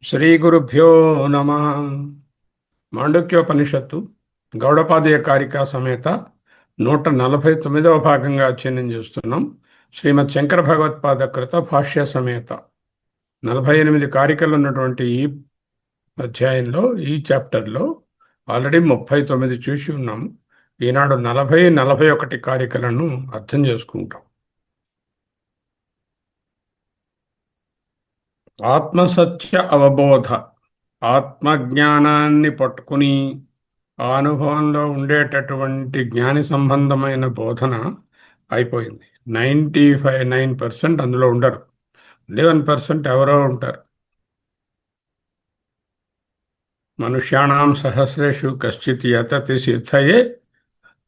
శ్రీ గురుభ్యో నమః. మాండుక్యోపనిషత్తు గౌడపాదీయ కారికా సమేత 149వ భాగంగా అధ్యయనం చేస్తున్నాం. శ్రీమద్ శంకర భగవత్పాద కృత భాష్య సమేత 48 కారికలు ఉన్నటువంటి ఈ అధ్యాయంలో, ఈ చాప్టర్లో ఆల్రెడీ 39 చూసి ఉన్నాము. ఈనాడు 41 కారికలను అర్థం చేసుకుంటాం. ఆత్మసత్య అవబోధ, ఆత్మజ్ఞానాన్ని పట్టుకుని ఆ అనుభవంలో ఉండేటటువంటి జ్ఞాని సంబంధమైన బోధన అయిపోయింది. 95% అందులో ఉండరు. 11% ఎవరో ఉంటారు. మనుష్యాణం సహస్రేషు కశ్చిత్ యతతి సిద్ధయే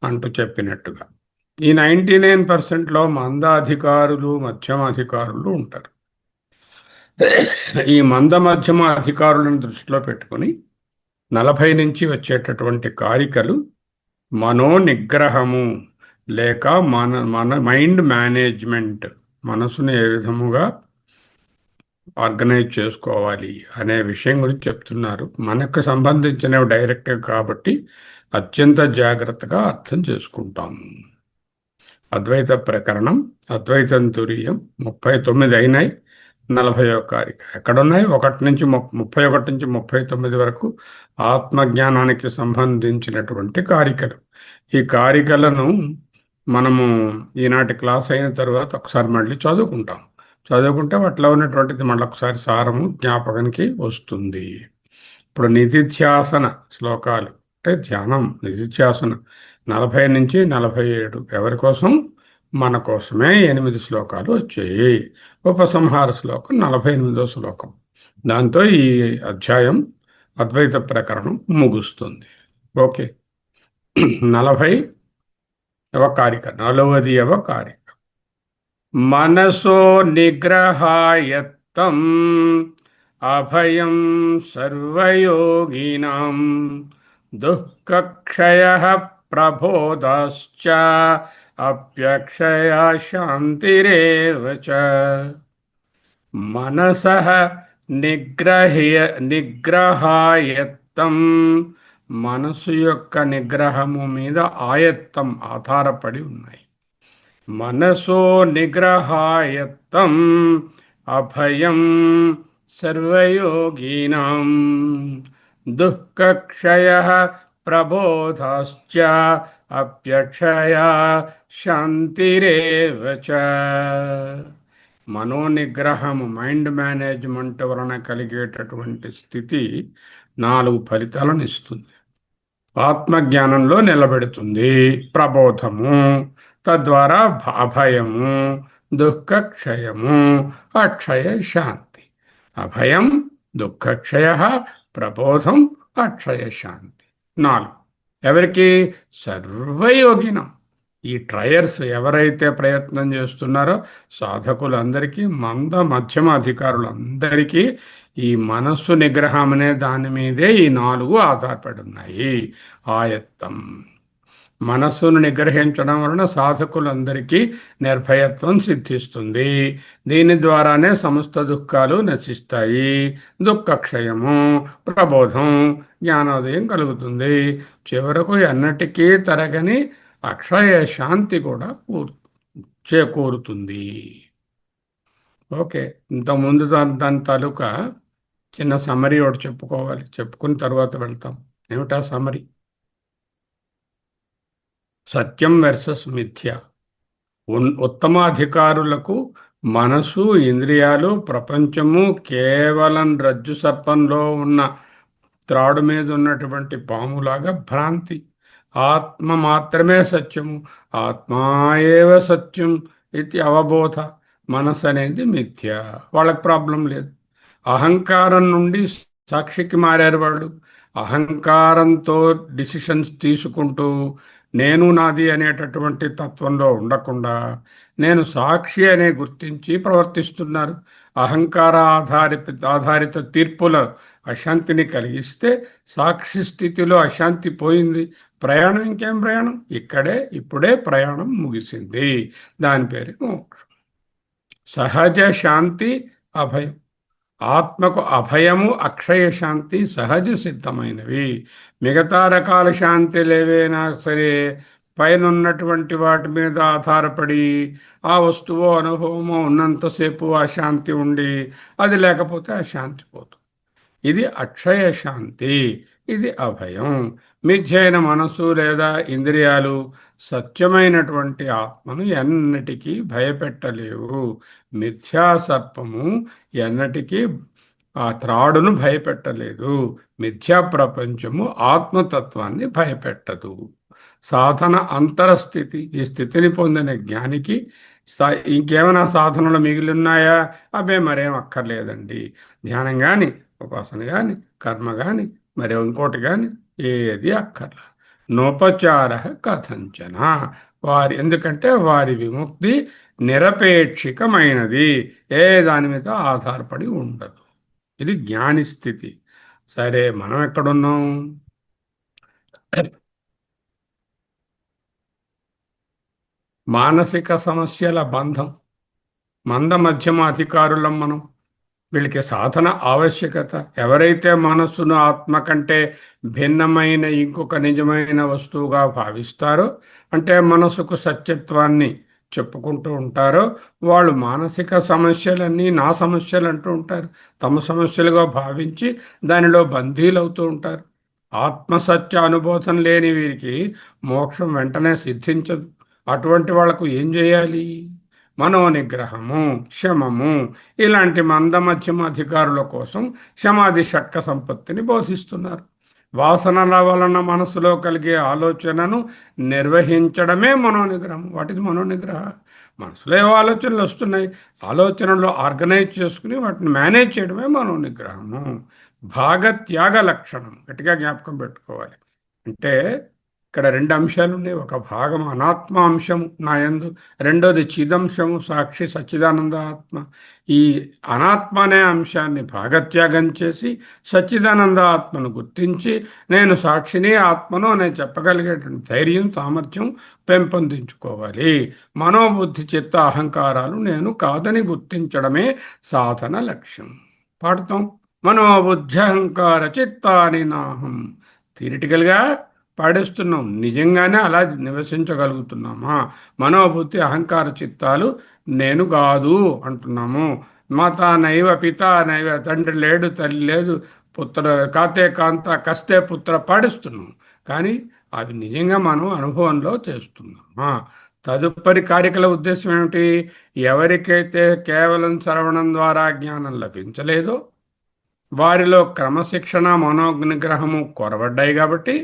అంటూ చెప్పినట్టుగా ఈ 99%లో మందాధికారులు, మధ్యమాధికారులు ఉంటారు. ఈ మంద మధ్యమ అధికారులను దృష్టిలో పెట్టుకొని 40 నుంచి వచ్చేటటువంటి కారికలు మనోనిగ్రహము లేక మన మైండ్ మేనేజ్మెంట్, మనసును ఏ విధముగా ఆర్గనైజ్ చేసుకోవాలి అనే విషయం గురించి చెప్తున్నారు. మనకు సంబంధించినవి డైరెక్ట్గా కాబట్టి అత్యంత జాగ్రత్తగా అర్థం చేసుకుంటాము. అద్వైత ప్రకరణం, అద్వైతం తురీయం 39 అయినాయి. 40వ కారిక ఎక్కడున్నాయి? 1 నుంచి 31 నుంచి 39 వరకు ఆత్మజ్ఞానానికి సంబంధించినటువంటి కారికలు. ఈ కారికలను మనము ఈనాటి క్లాస్ అయిన తర్వాత ఒకసారి మళ్ళీ చదువుకుంటాం. చదువుకుంటే వాటిలో ఉన్నటువంటిది మళ్ళీ ఒకసారి సారము జ్ఞాపకానికి వస్తుంది. ఇప్పుడు నిధిధ్యాసన శ్లోకాలు అంటే ధ్యానం, నిధిధ్యాసన 40 నుంచి 47 ఎవరి కోసం? మన కోసమే 8 శ్లోకాలు వచ్చాయి. ఉపసంహార శ్లోకం 48వ శ్లోకం. దాంతో ఈ అధ్యాయం అద్వైత ప్రకరణం ముగుస్తుంది. ఓకే, 40వ కారిక, 4వ కారిక. మనసో నిగ్రహాయత్తం అభయం సర్వయోగినాం దుఃఖక్షయః ప్రబోధశ్చ అప్యక్షయ శాంతిరేవ చ. మనసః నిగ్రహాయత్తం, మనసు యొక్క నిగ్రహము మీద ఆయత్తం ఆధారపడి ఉన్నాయి. మనసో నిగ్రహాయత్తం అభయం సర్వయోగినాం దుఃఖక్షయః ప్రబోధశ్చ అప్యక్షయ శాంతిరేవ చ. మనోనిగ్రహము, మైండ్ మేనేజ్మెంట్ వలన కలిగేటటువంటి స్థితి 4 ఫలితాలను ఇస్తుంది. ఆత్మజ్ఞానంలో నిలబెడుతుంది, ప్రబోధము, తద్వారా అభయము, దుఃఖక్షయము, అక్షయ శాంతి. అభయం, దుఃఖక్షయ, ప్రబోధం, అక్షయ శాంతి 4 ఎవరికి? సర్వయోగినం. ఈ ట్రయర్స్ ఎవరైతే ప్రయత్నం చేస్తున్నారో సాధకులందరికీ, మంద మధ్యమ అధికారులందరికీ ఈ మనస్సు నిగ్రహం అనే దాని మీదే ఈ 4 ఆధారపడి ఉన్నాయి. ఆయత్తం, మనస్సును నిగ్రహించడం వలన సాధకులందరికీ నిర్భయత్వం సిద్ధిస్తుంది. దీని ద్వారానే సమస్త దుఃఖాలు నశిస్తాయి. దుఃఖక్షయము, ప్రబోధం, జ్ఞానోదయం కలుగుతుంది. చివరకు ఎన్నటికీ తరగని అక్షయ శాంతి కూడా చేకూరుతుంది. ఓకే. ఇంతకుముందు దాని తాలూకా చిన్న సమరీ ఒకటి చెప్పుకోవాలి. చెప్పుకున్న తర్వాత వెళ్తాం. ఏమిటా సమరీ? సత్యం వర్సెస్ మిథ్య. ఉత్తమాధికారులకు మనసు, ఇంద్రియాలు, ప్రపంచము కేవలం రజ్జు సర్పంలో ఉన్న త్రాడు మీద ఉన్నటువంటి పాములాగా భ్రాంతి. ఆత్మ మాత్రమే సత్యము, ఆత్మాయేవ సత్యం ఇది అవబోధ. మనసు అనేది మిథ్య. వాళ్ళకి ప్రాబ్లం లేదు. అహంకారం నుండి సాక్షికి మారారు వాళ్ళు. అహంకారంతో డిసిషన్స్ తీసుకుంటూ నేను నాది అనేటటువంటి తత్వంలో ఉండకుండా నేను సాక్షి అనే గుర్తించి ప్రవర్తిస్తున్నారు. అహంకార ఆధారిత తీర్పుల అశాంతిని కలిగిస్తే సాక్షి స్థితిలో అశాంతి పోయింది. ప్రయాణం ఇంకేం ప్రయాణం? ఇక్కడే ఇప్పుడే ప్రయాణం ముగిసింది. దాని పేరు మోక్షం. సహజ శాంతి, అభయం. ఆత్మకు అభయము, అక్షయ శాంతి సహజ సిద్ధమైనవి. మిగతా రకాల శాంతిలు ఏవైనా సరే పైన ఉన్నటువంటి వాటి మీద ఆధారపడి ఆ వస్తువు అనుభవమో ఉన్నంతసేపు ఆ శాంతి ఉండి అది లేకపోతే ఆ శాంతి పోతుంది. ఇది అక్షయ శాంతి, ఇది అభయం. మిథ్యైన మనసు లేదా ఇంద్రియాలు సత్యమైనటువంటి ఆత్మను ఎన్నటికీ భయపెట్టలేవు. మిథ్యా సర్పము ఎన్నటికీ ఆ త్రాడును భయపెట్టలేదు. మిథ్యా ప్రపంచము ఆత్మతత్వాన్ని భయపెట్టదు. సాధన అంతరస్థితి. ఈ స్థితిని పొందిన జ్ఞానికి ఇంకేమైనా సాధనలు మిగిలి ఉన్నాయా? అవే మరేం అక్కర్లేదండి. ధ్యానం కానీ, ఉపాసన కానీ, కర్మ కానీ, మరి ఇంకోటి కానీ ఏది అక్కర్లా. నోపచార కథంచన. ఎందుకంటే వారి విముక్తి నిరపేక్షికమైనది, ఏ దాని మీద ఆధారపడి ఉండదు. ఇది జ్ఞాని స్థితి. సరే, మనం ఎక్కడున్నాం? మానసిక సమస్యల బంధం. మంద మధ్యమ అధికారులం మనం. వీళ్ళకి సాధన ఆవశ్యకత. ఎవరైతే మనస్సును ఆత్మ కంటే భిన్నమైన ఇంకొక నిజమైన వస్తువుగా భావిస్తారో, అంటే మనసుకు సత్యత్వాన్ని చెప్పుకుంటూ ఉంటారో, వాళ్ళు మానసిక సమస్యలన్నీ నా సమస్యలు అంటూ ఉంటారు. తమ సమస్యలుగా భావించి దానిలో బందీలవుతూ ఉంటారు. ఆత్మసత్య అనుబోధం లేని వీరికి మోక్షం వెంటనే సిద్ధించదు. అటువంటి వాళ్లకు ఏం చేయాలి? మనోనిగ్రహము, శమము, ఇలాంటి మందమధ్యమ అధికారుల కోసం శమాధి షట్క సంపత్తిని బోధిస్తున్నారు. వాసనల వలన మనసులో కలిగే ఆలోచనను నిర్వహించడమే మనోనిగ్రహం. వాటిది మనోనిగ్రహ. మనసులో ఏవో ఆలోచనలు వస్తున్నాయి, ఆలోచనలు ఆర్గనైజ్ చేసుకుని వాటిని మేనేజ్ చేయడమే మనోనిగ్రహము. భాగత్యాగ లక్షణం గట్టిగా జ్ఞాపకం పెట్టుకోవాలి. అంటే ఇక్కడ రెండు అంశాలు ఉన్నాయి. ఒక భాగం అనాత్మ అంశము నాయందు, రెండోది చిదంశము సాక్షి సచ్చిదానంద ఆత్మ. ఈ అనాత్మ అనే అంశాన్ని భాగత్యాగం చేసి సచ్చిదానంద ఆత్మను గుర్తించి నేను సాక్షిని ఆత్మను అని చెప్పగలిగేటువంటి ధైర్యం సామర్థ్యం పెంపొందించుకోవాలి. మనోబుద్ధి చిత్త అహంకారాలు నేను కాదని గుర్తించడమే సాధన లక్ష్యం. పాడుతాం. మనోబుద్ధి అహంకార చిత్తాని నాహం. థియరిటికల్గా పాడేస్తున్నాం, నిజంగానే అలా నివసించగలుగుతున్నామా? మనోబుద్ధి అహంకార చిత్తాలు నేను కాదు అంటున్నాము. మాత నైవ పిత నైవ, తండ్రి లేడు తల్లి లేదు, పుత్ర కాతే కాంత కస్తే పుత్ర పాడిస్తున్నాం. కానీ అవి నిజంగా మనం అనుభవంలో చేస్తున్నామా? తదుపరి కార్యకల ఉద్దేశం ఏమిటి? ఎవరికైతే కేవలం శ్రవణం ద్వారా జ్ఞానం లభించలేదో వారిలో క్రమశిక్షణ మనోనిగ్రహము కొరబడ్డాయి. కాబట్టి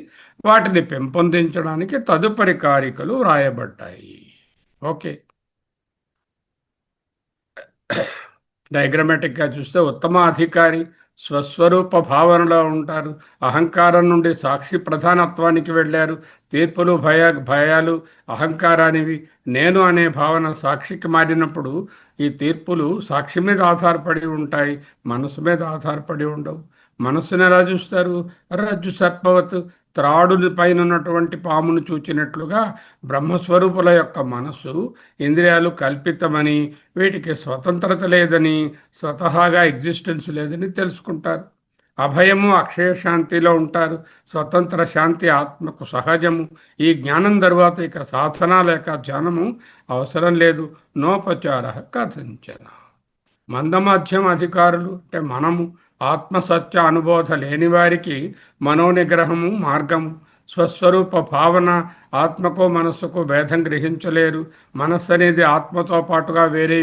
వాటిని పెంపొందించడానికి తదుపరి కారికలు వ్రాయబడ్డాయి. ఓకే. డయాగ్రమాటిక్గా చూస్తే ఉత్తమ అధికారి స్వస్వరూప భావనలో ఉంటారు. అహంకారం నుండి సాక్షి ప్రధానత్వానికి వెళ్ళారు. తీర్పులు భయాలు అహంకారానివి. నేను అనే భావన సాక్షికి మారినప్పుడు ఈ తీర్పులు సాక్షి మీద ఆధారపడి ఉంటాయి, మనసు మీద ఆధారపడి ఉండవు. మనస్సును ఎలా చూస్తారు? రజ్జు సర్పవత్, త్రాడు పైన ఉన్నటువంటి పామును చూచినట్లుగా బ్రహ్మస్వరూపుల యొక్క మనస్సు ఇంద్రియాలు కల్పితమని, వీటికి స్వతంత్రత లేదని, స్వతహాగా ఎగ్జిస్టెన్స్ లేదని తెలుసుకుంటారు. అభయము అక్షయశాంతిలో ఉంటారు. స్వతంత్ర శాంతి ఆత్మకు సహజము. ఈ జ్ఞానం తరువాత ఇక సాధన లేక ధ్యానము అవసరం లేదు. నోపచార కథంచన. మందమధ్యం అధికారులు అంటే మనము ఆత్మసత్య అనుబోధ లేని వారికి మనోనిగ్రహము మార్గము. స్వస్వరూప భావన ఆత్మకు మనస్సుకు భేదం గ్రహించలేరు. మనస్సు అనేది ఆత్మతో పాటుగా వేరే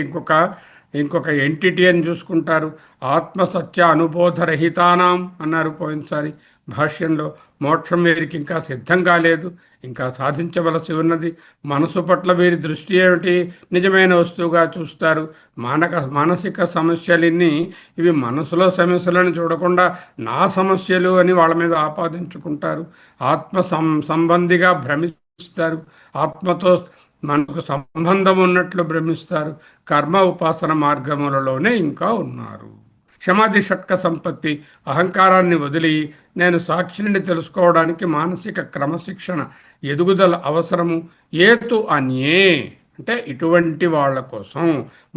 ఇంకొక ఎంటిటీ అని చూసుకుంటారు. ఆత్మసత్య అనుబోధరహితానాం అన్నారు పోయినసారి భాష్యంలో. మోక్షం వీరికి ఇంకా సిద్ధం కాలేదు, ఇంకా సాధించవలసి ఉన్నది. మనసు పట్ల వీరి దృష్టి ఏమిటి? నిజమైన వస్తువుగా చూస్తారు. మానసిక సమస్యలన్నీ ఇవి మనసులో సమస్యలను చూడకుండా నా సమస్యలు అని వాళ్ళ మీద ఆపాదించుకుంటారు. ఆత్మ సంబంధిగా భ్రమిస్తారు. ఆత్మతో మనకు సంబంధం ఉన్నట్లు భ్రమిస్తారు. కర్మ ఉపాసన మార్గములలోనే ఇంకా ఉన్నారు. సమాధి షట్క సంపత్తి అహంకారాన్ని వదిలి నేను సాక్షిని తెలుసుకోవడానికి మానసిక క్రమశిక్షణ ఎదుగుదల అవసరము. ఏతు అన్యే అంటే ఇటువంటి వాళ్ళ కోసం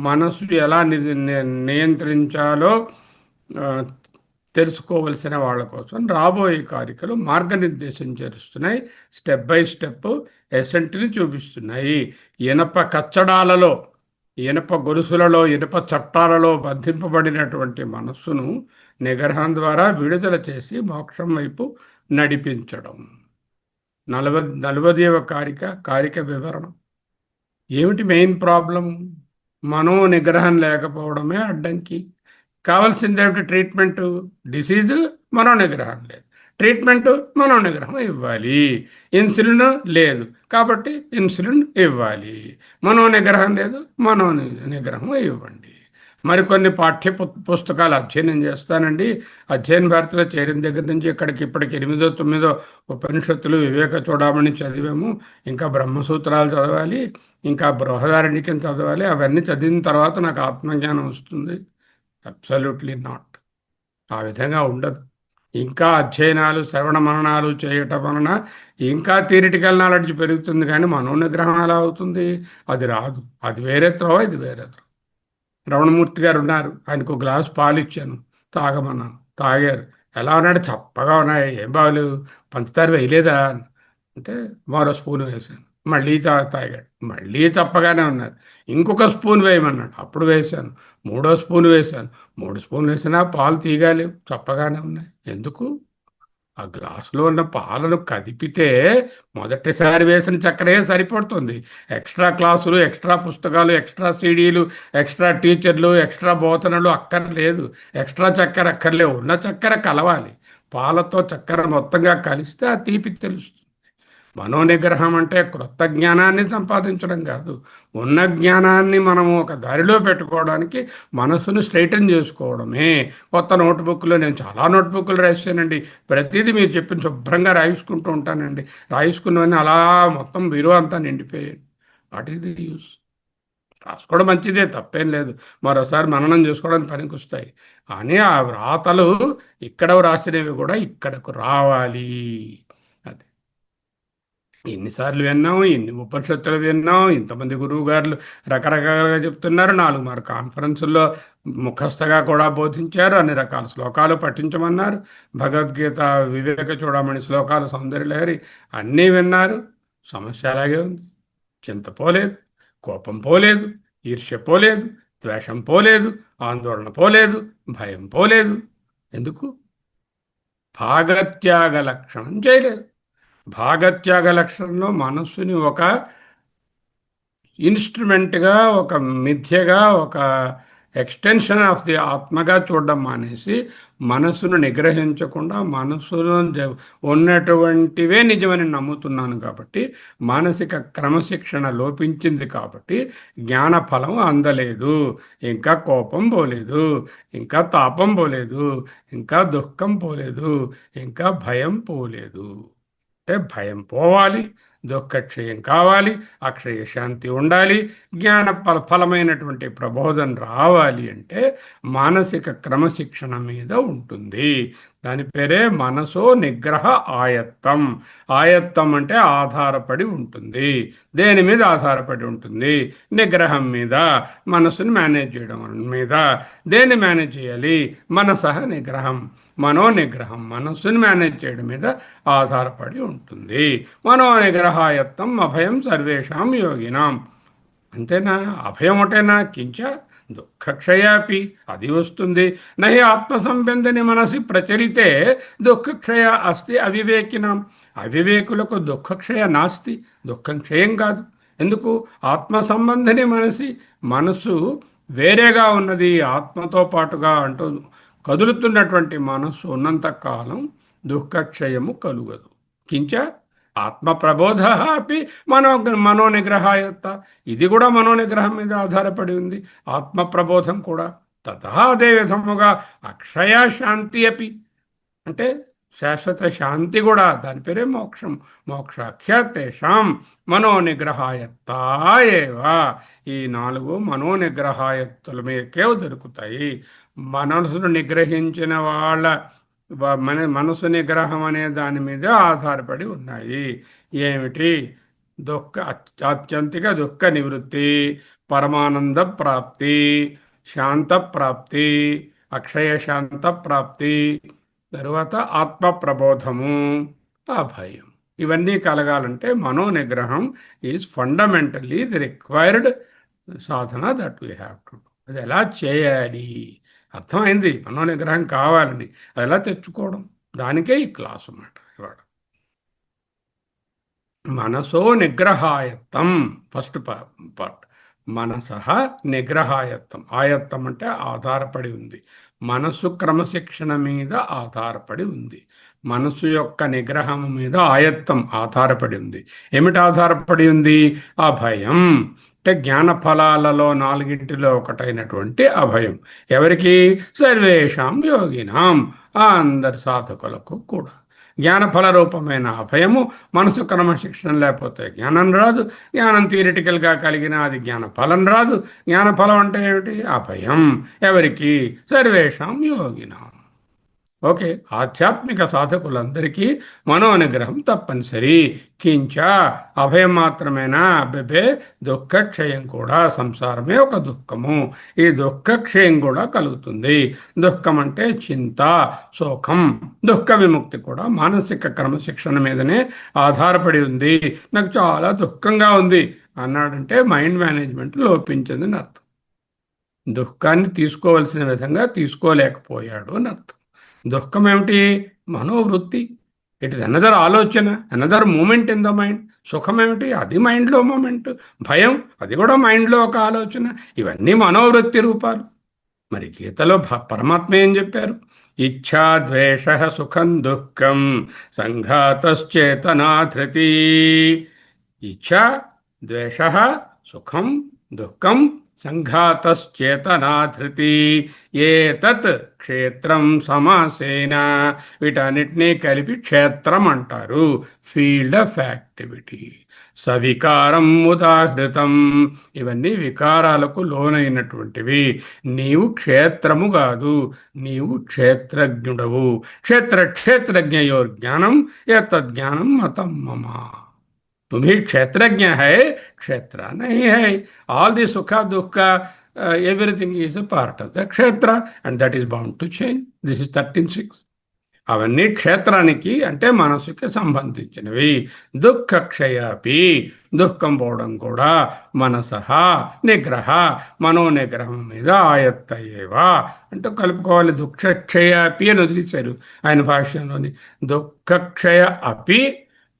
మనసు ఎలా నియంత్రించాలో తెలుసుకోవలసిన వాళ్ళ కోసం రాబోయే కారికలు మార్గనిర్దేశం చేస్తున్నాయి. స్టెప్ బై స్టెప్ ఎసెంట్ని చూపిస్తున్నాయి. ఇనప కచ్చడాలలో, ఇనప గొలుసులలో, ఇనప చట్టాలలో బంధింపబడినటువంటి మనస్సును నిగ్రహం ద్వారా విడుదల చేసి మోక్షం వైపు నడిపించడం. 40వ కారిక వివరణం. ఏమిటి మెయిన్ ప్రాబ్లం? మనో నిగ్రహం లేకపోవడమే అడ్డంకి. కావాల్సిందేమిటి? ట్రీట్మెంటు. డిసీజు మనోనిగ్రహం లేదు, ట్రీట్మెంటు మనోనిగ్రహం ఇవ్వాలి. ఇన్సులిన్ లేదు కాబట్టి ఇన్సులిన్ ఇవ్వాలి. మనోనిగ్రహం లేదు, మనోనిగ్రహం ఇవ్వండి. మరికొన్ని పుస్తకాలు అధ్యయనం చేస్తానండి. అధ్యయన భారతిలో చేరిన దగ్గర నుంచి ఇప్పటికి 8వ 9వ ఉపనిషత్తులు వివేక చూడమని చదివాము. ఇంకా బ్రహ్మసూత్రాలు చదవాలి, ఇంకా బృహదారణ్యకం చదవాలి. అవన్నీ చదివిన తర్వాత నాకు ఆత్మజ్ఞానం వస్తుంది. Absolutely not. ఆ విధంగా ఉండదు. ఇంకా అధ్యయనాలు శ్రవణ మననాలు చేయటం వలన ఇంకా థియరిటికల్ నాలెడ్జ్ పెరుగుతుంది, కానీ మనోనిగ్రహం ఎలా అవుతుంది? అది రాదు. అది వేరే త్రోవ, ఇది వేరే త్రోవ. రమణమూర్తి గారు ఉన్నారు, ఆయనకు గ్లాస్ పాలు ఇచ్చాను, తాగమన్నాను. తాగారు. ఎలా ఉన్నాడు? చప్పగా ఉన్నాయి. ఏం బాగలేవు, పంచదార వేయలేదా అంటే మరో స్పూన్ వేశాను. మళ్ళీ తాగాడు. మళ్ళీ చప్పగానే ఉన్నారు. ఇంకొక స్పూన్ వేయమన్నాడు, అప్పుడు వేశాను. 3వ స్పూన్ వేశాను. 3 స్పూన్లు వేసినా పాలు తీగాలేవు, చప్పగానే ఉన్నాయి. ఎందుకు? ఆ గ్లాసులో ఉన్న పాలను కదిపితే మొదటిసారి వేసిన చక్కెరే సరిపడుతుంది. ఎక్స్ట్రా క్లాసులు, ఎక్స్ట్రా పుస్తకాలు, ఎక్స్ట్రా సీడీలు, ఎక్స్ట్రా టీచర్లు, ఎక్స్ట్రా బోధనలు అక్కర్లేదు. ఎక్స్ట్రా చక్కెర అక్కర్లేవు. ఉన్న చక్కెర కలవాలి. పాలతో చక్కెర మొత్తంగా కలిస్తే ఆ తీపి తెలుస్తుంది. మనోనిగ్రహం అంటే క్రొత్త జ్ఞానాన్ని సంపాదించడం కాదు. ఉన్న జ్ఞానాన్ని మనము ఒక దారిలో పెట్టుకోవడానికి మనసును స్ట్రైటన్ చేసుకోవడమే. కొత్త నోట్బుక్లో నేను చాలా నోట్బుక్లు రాసానండి. ప్రతిదీ మీరు చెప్పిన శుభ్రంగా రాయించుకుంటూ ఉంటానండి. రాయించుకున్నవన్నీ అలా మొత్తం బీరువా అంతా నిండిపోయాయి. What is the use? రాసుకోవడం మంచిదే, తప్పేం లేదు. మరోసారి మననం చేసుకోవడానికి పనికి వస్తాయి. కానీ ఆ వ్రాతలు ఇక్కడ రాసినవి కూడా ఇక్కడకు రావాలి. అది ఎన్నిసార్లు విన్నాం, ఎన్ని ఉపనిషత్తులు విన్నాం, ఇంతమంది గురువు గారులు రకరకాలుగా చెప్తున్నారు. 4 మారు కాన్ఫరెన్సుల్లో ముఖస్థగా కూడా బోధించారు. అన్ని రకాల శ్లోకాలు పఠించమన్నారు. భగవద్గీత, వివేక చూడమని శ్లోకాలు, సౌందర్యలహరి అన్నీ విన్నారు. సమస్య అలాగే ఉంది. చింత పోలేదు, కోపం పోలేదు, ఈర్ష్య పోలేదు, ద్వేషం పోలేదు, ఆందోళన పోలేదు, భయం పోలేదు. ఎందుకు? భాగత్యాగ లక్షణం చేయలేదు. భాగత్యాగ లక్షణంలో మనస్సుని ఒక ఇన్స్ట్రుమెంట్గా, ఒక మిథ్యగా, ఒక ఎక్స్టెన్షన్ ఆఫ్ ది ఆత్మగా చూడడం మానేసి మనస్సును నిగ్రహించకుండా మనస్సులో ఉన్నటువంటివే నిజమని నమ్ముతున్నాను కాబట్టి మానసిక క్రమశిక్షణ లోపించింది కాబట్టి జ్ఞాన ఫలం అందలేదు. ఇంకా కోపం పోలేదు, ఇంకా తాపం పోలేదు, ఇంకా దుఃఖం పోలేదు, ఇంకా భయం పోలేదు. అంటే భయం పోవాలి, దుఃఖక్షయం కావాలి, అక్షయ శాంతి ఉండాలి, జ్ఞాన ఫలమైనటువంటి ప్రబోధన రావాలి అంటే మానసిక క్రమశిక్షణ మీద ఉంటుంది. దాని పేరే మనసో నిగ్రహ ఆయత్తం. ఆయత్తం అంటే ఆధారపడి ఉంటుంది. దేని మీద ఆధారపడి ఉంటుంది? నిగ్రహం మీద. మనసుని మేనేజ్ చేయడం మీద. దేన్ని మేనేజ్ చేయాలి? మనసహ నిగ్రహం. మనోనిగ్రహం మనస్సుని మేనేజ్ చేయడం మీద ఆధారపడి ఉంటుంది. మనోనిగ్రహాయత్తం అభయం సర్వేషాం యోగినాం. అంతేనా? అభయం ఒకటేనా? కించ దుఃఖక్షయాపి అది వస్తుంది. నహి ఆత్మసంబంధిని మనసి ప్రచలితే దుఃఖక్షయ అస్తి అవివేకినాం. అవివేకులకు దుఃఖక్షయ నాస్తి, దుఃఖం క్షయం కాదు. ఎందుకు? ఆత్మ సంబంధిని మనసు వేరేగా ఉన్నది, ఆత్మతో పాటుగా అంటూ కదులుతున్నటువంటి మనస్సు ఉన్నంత కాలం దుఃఖక్షయము కలుగదు. కించ ఆత్మ ప్రబోధ అపి మనోనిగ్రహాయత్త, ఇది కూడా మనోనిగ్రహం మీద ఆధారపడి ఉంది. ఆత్మ ప్రబోధం కూడా తథా అదే విధముగా అక్షయ శాంతి అపి, అంటే శాశ్వత శాంతి కూడా, దాని పేరే మోక్షం. మోక్షాఖ్య తేషాం మనోనిగ్రహాయత్తా ఏవా. ఈ 4 మనోనిగ్రహాయత్తుల మీదకే దొరుకుతాయి. మనసును నిగ్రహించిన వాళ్ళ మనసు నిగ్రహం అనే దాని మీద ఆధారపడి ఉన్నాయి. ఏమిటి? ఆత్యంతిక దుఃఖ నివృత్తి, పరమానంద ప్రాప్తి, శాంత ప్రాప్తి, అక్షయ శాంత ప్రాప్తి, తరువాత ఆత్మ ప్రబోధము, అభయం. ఇవన్నీ కలగాలంటే మనోనిగ్రహం is fundamentally the required sadhana that we have to do. అది ఎలా చేయాలి? అర్థమైంది, మనోనిగ్రహం కావాలని. అది ఎలా తెచ్చుకోవడం, దానికే ఈ క్లాసు అన్నమాట ఇవాళ. మనసో నిగ్రహాయత్తం ఫస్ట్ పార్ట్. మనసః నిగ్రహాయత్తం. ఆయత్తం అంటే ఆధారపడి ఉంది. మనసు క్రమశిక్షణ మీద ఆధారపడి ఉంది. మనసు యొక్క నిగ్రహం మీద ఆయత్తం ఆధారపడి ఉంది. ఏమిటి ఆధారపడి ఉంది? అభయం. అంటే జ్ఞాన ఫలాలలో 4 ఒకటైనటువంటి అభయం. ఎవరికి? సర్వేషాం యోగినాం, ఆ అందరి సాధకులకు కూడా. జ్ఞానఫల రూపమైన అభయము. మనసు క్రమశిక్షణ లేకపోతే జ్ఞానం రాదు. జ్ఞానం థియరిటికల్గా కలిగిన అది జ్ఞానఫలం రాదు. జ్ఞానఫలం అంటే ఏమిటి? అభయం. ఎవరికి? సర్వేషాం యోగినాం. ఓకే, ఆధ్యాత్మిక సాధకులందరికీ మనోనిగ్రహం తప్పనిసరి. కించ అభయం మాత్రమేనా? అబ్బెబే, దుఃఖక్షయం కూడా. సంసారమే ఒక దుఃఖము, ఈ దుఃఖక్షయం కూడా కలుగుతుంది. దుఃఖం అంటే చింత, శోకం. దుఃఖ విముక్తి కూడా మానసిక క్రమశిక్షణ మీదనే ఆధారపడి ఉంది. నాకు చాలా దుఃఖంగా ఉంది అన్నాడంటే మైండ్ మేనేజ్మెంట్ లోపించిందని అర్థం. దుఃఖాన్ని తీసుకోవలసిన విధంగా తీసుకోలేకపోయాడు అని అర్థం. దుఃఖం ఏమిటి? మనోవృత్తి. ఇట్ ఇస్ అనదర్ ఆలోచన, another moment in the mind. సుఖం ఏమిటి? అది మైండ్లో మూమెంట్. భయం అది కూడా మైండ్లో ఒక ఆలోచన. ఇవన్నీ మనోవృత్తి రూపాలు. మరి గీతలో పరమాత్మ ఏం చెప్పారు? ఇచ్ఛా ద్వేష సుఖం దుఃఖం సంఘాతశ్చేతనాధృతి. ఇచ్ఛా ద్వేష సుఖం దుఃఖం సంఘాతశ్చేతనాధృతి. ఏతత్ క్షేత్రం సమాసేన. వీటన్నిటినీ కలిపి క్షేత్రం అంటారు, ఫీల్డ్ ఆఫ్ యాక్టివిటీ. సవికారం ఉదాహృతం. ఇవన్నీ వికారాలకు లోనైనటువంటివి. నీవు క్షేత్రము కాదు, నీవు క్షేత్రజ్ఞుడవు. క్షేత్రజ్ఞయోర్ జ్ఞానం ఏతజ్ఞానం మతం మమ. तुम्ही क्षेत्रज्ञ है, क्षेत्र नहीं है. All the sukha dukha, everything is a part of the kshetra and that is bound to change. This is 13.6. అవన్నీ క్షేత్రానికి అంటే మనసుకి సంబంధించినవి. దుఃఖక్షయాపి, దుఃఖం పోవడం కూడా మనసః నిగ్రహ, మనోనిగ్రహం మీద ఆయత్తయేవా అంటూ కలుపుకోవాలి. దుఃఖక్షయాపి అని వదిలేశారు ఆయన భాష్యంలోని. దుఃఖక్షయ అపి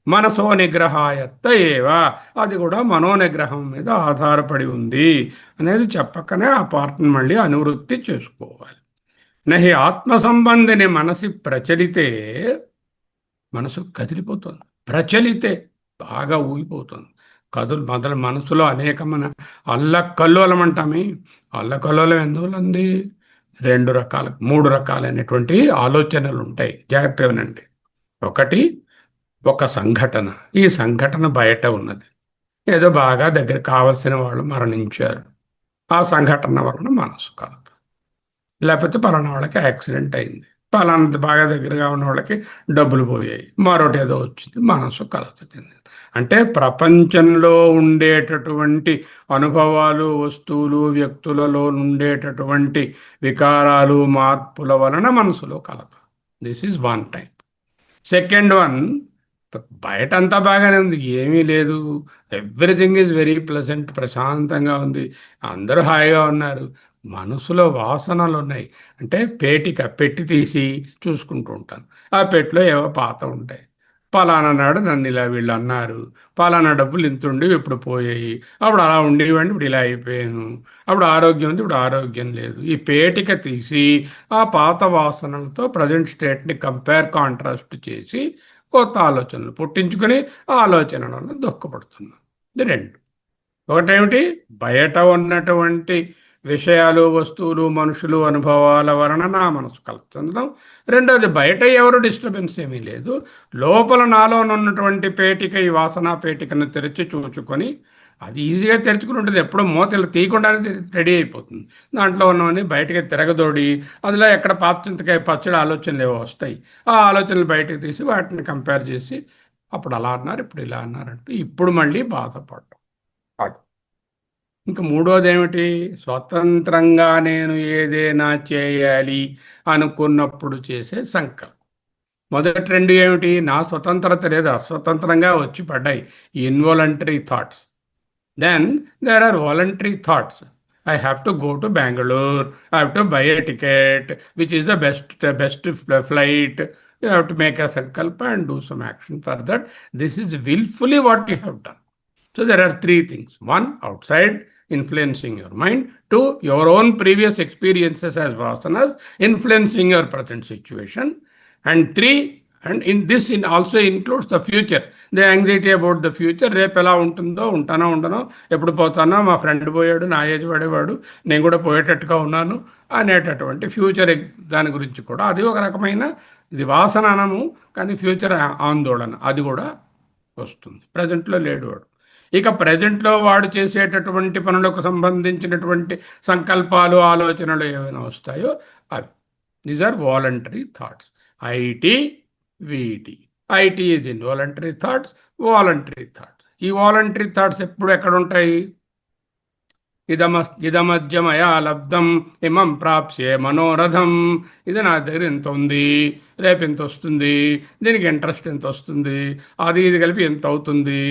మనసో నిగ్రహాయత్త ఏవా, అది కూడా మనోనిగ్రహం మీద ఆధారపడి ఉంది అనేది చెప్పకనే ఆ పార్ట్ని మళ్ళీ అనువృత్తి చేసుకోవాలి. నహి ఆత్మ సంబంధిని మనసి ప్రచలితే, మనసు కదిలిపోతుంది. ప్రచలితే బాగా ఊగిపోతుంది, మొదలు మనసులో అనేకమైన అల్లకల్లోలం అంటామే. అల్లకల్లోలం ఎందువల్ల ఉంది? 3 రకాలైనటువంటి ఆలోచనలు ఉంటాయి. జాగ్రత్తగా వినండి. ఒకటి, ఒక సంఘటన. ఈ సంఘటన బయట ఉన్నది. ఏదో బాగా దగ్గర కావలసిన వాళ్ళు మరణించారు. ఆ సంఘటన వలన మనసు కలత. లేకపోతే పలానా వాళ్ళకి యాక్సిడెంట్ అయింది, పలానా బాగా దగ్గరగా ఉన్న వాళ్ళకి డబ్బులు పోయాయి, మరొకటి ఏదో వచ్చింది, మనసు కలత చెందింది. అంటే ప్రపంచంలో ఉండేటటువంటి అనుభవాలు, వస్తువులు, వ్యక్తులలో ఉండేటటువంటి వికారాలు, మార్పుల వలన మనసులో కలత. This is one type. Second one, బయట అంతా బాగానే ఉంది, ఏమీ లేదు, ఎవ్రీథింగ్ ఈజ్ వెరీ ప్లెజెంట్, ప్రశాంతంగా ఉంది, అందరూ హాయిగా ఉన్నారు. మనసులో వాసనలు ఉన్నాయి. అంటే పెట్టి తీసి చూసుకుంటూ ఉంటాను. ఆ పెట్టిలో ఏవో పాత ఉంటాయి. పలానా నాడు నన్ను ఇలా వీళ్ళు అన్నారు, పలానా డబ్బులు ఇంత ఉండి ఇప్పుడు పోయాయి, అప్పుడు అలా ఉండేవండి, ఇప్పుడు ఇలా అయిపోయాను, అప్పుడు ఆరోగ్యం ఉంది, ఇప్పుడు ఆరోగ్యం లేదు. ఈ పేటిక తీసి ఆ పాత వాసనలతో ప్రజెంట్ స్టేట్ని కాంట్రాస్ట్ చేసి కొత్త ఆలోచనలు పుట్టించుకొని ఆ ఆలోచనలను దుఃఖపడుతున్నాం. ఇది రెండు. ఒకటేమిటి, బయట ఉన్నటువంటి విషయాలు, వస్తువులు, మనుషులు, అనుభవాల వలన నా మనసు కలుగుతుండడం. రెండోది, బయట ఎవరు డిస్టర్బెన్స్ ఏమీ లేదు, లోపల నాలో ఉన్నటువంటి పేటిక, ఈ వాసన పేటికను తెరిచి చూచుకొని, అది ఈజీగా తెరుచుకుని ఉంటుంది, ఎప్పుడో మూతలు తీయకుండానే రెడీ అయిపోతుంది. దాంట్లో ఉన్నవన్నీ బయటకి తిరగదోడి, అందులో ఎక్కడ పాచింతకాయ పచ్చడి ఆలోచనలు ఏవో వస్తాయి, ఆ ఆలోచనలు బయటకు తీసి వాటిని కంపేర్ చేసి అప్పుడు అలా అన్నారు, ఇప్పుడు ఇలా అన్నారంటూ ఇప్పుడు మళ్ళీ బాధపడటం. అది. ఇంక మూడోది ఏమిటి, స్వతంత్రంగా నేను ఏదైనా చేయాలి అనుకున్నప్పుడు చేసే సంకల్పం. మొదటి రెండు ఏమిటి, నా స్వతంత్రత లేదు, అస్వతంత్రంగా వచ్చి పడ్డాయి involuntary thoughts. Then there are voluntary thoughts. I have to go to Bangalore. I have to buy a ticket, which is the best flight. You have to make a sankalpa and do some action for that. This is willfully what you have done. So there are three things. One, outside influencing your mind. Two, your own previous experiences as vasanas influencing your present situation. And three, and this also includes the future, the anxiety about the future. రేపు ఎలా ఉంటుందో, ఉంటానో ఉండనో, ఎప్పుడు పోతానో, మా friend పోయాడు, నా age పడేవాడు, నేను కూడా పోయేటట్టుగా ఉన్నాను అనేటటువంటి ఫ్యూచర్ దాని గురించి కూడా, అది ఒక రకమైన, ఇది వాసనము కానీ ఫ్యూచర్ ఆందోళన, అది కూడా వస్తుంది. ప్రజెంట్లో లేడు వాడు. ఇక ప్రజెంట్లో వాడు చేసేటటువంటి పనులకు సంబంధించినటువంటి సంకల్పాలు, ఆలోచనలు ఏమైనా వస్తాయో అవి, దీస్ ఆర్ వాలంటరీ థాట్స్. ఐటీ, వీటి. ఐటీ ఇది ఇన్వాలంటరీ థాట్స్, వాలంటరీ థాట్స్. ఈ వాలంటరీ థాట్స్ ఎప్పుడు ఎక్కడ ఉంటాయి, ఇదమద్యమయా లబ్ధం ఇమం ప్రాప్స్యే మనోరథం. ఇది నా దగ్గర ఎంత ఉంది, రేపు ఎంత వస్తుంది, దీనికి ఇంట్రెస్ట్ ఎంత వస్తుంది, అది ఇది కలిపి ఎంత అవుతుంది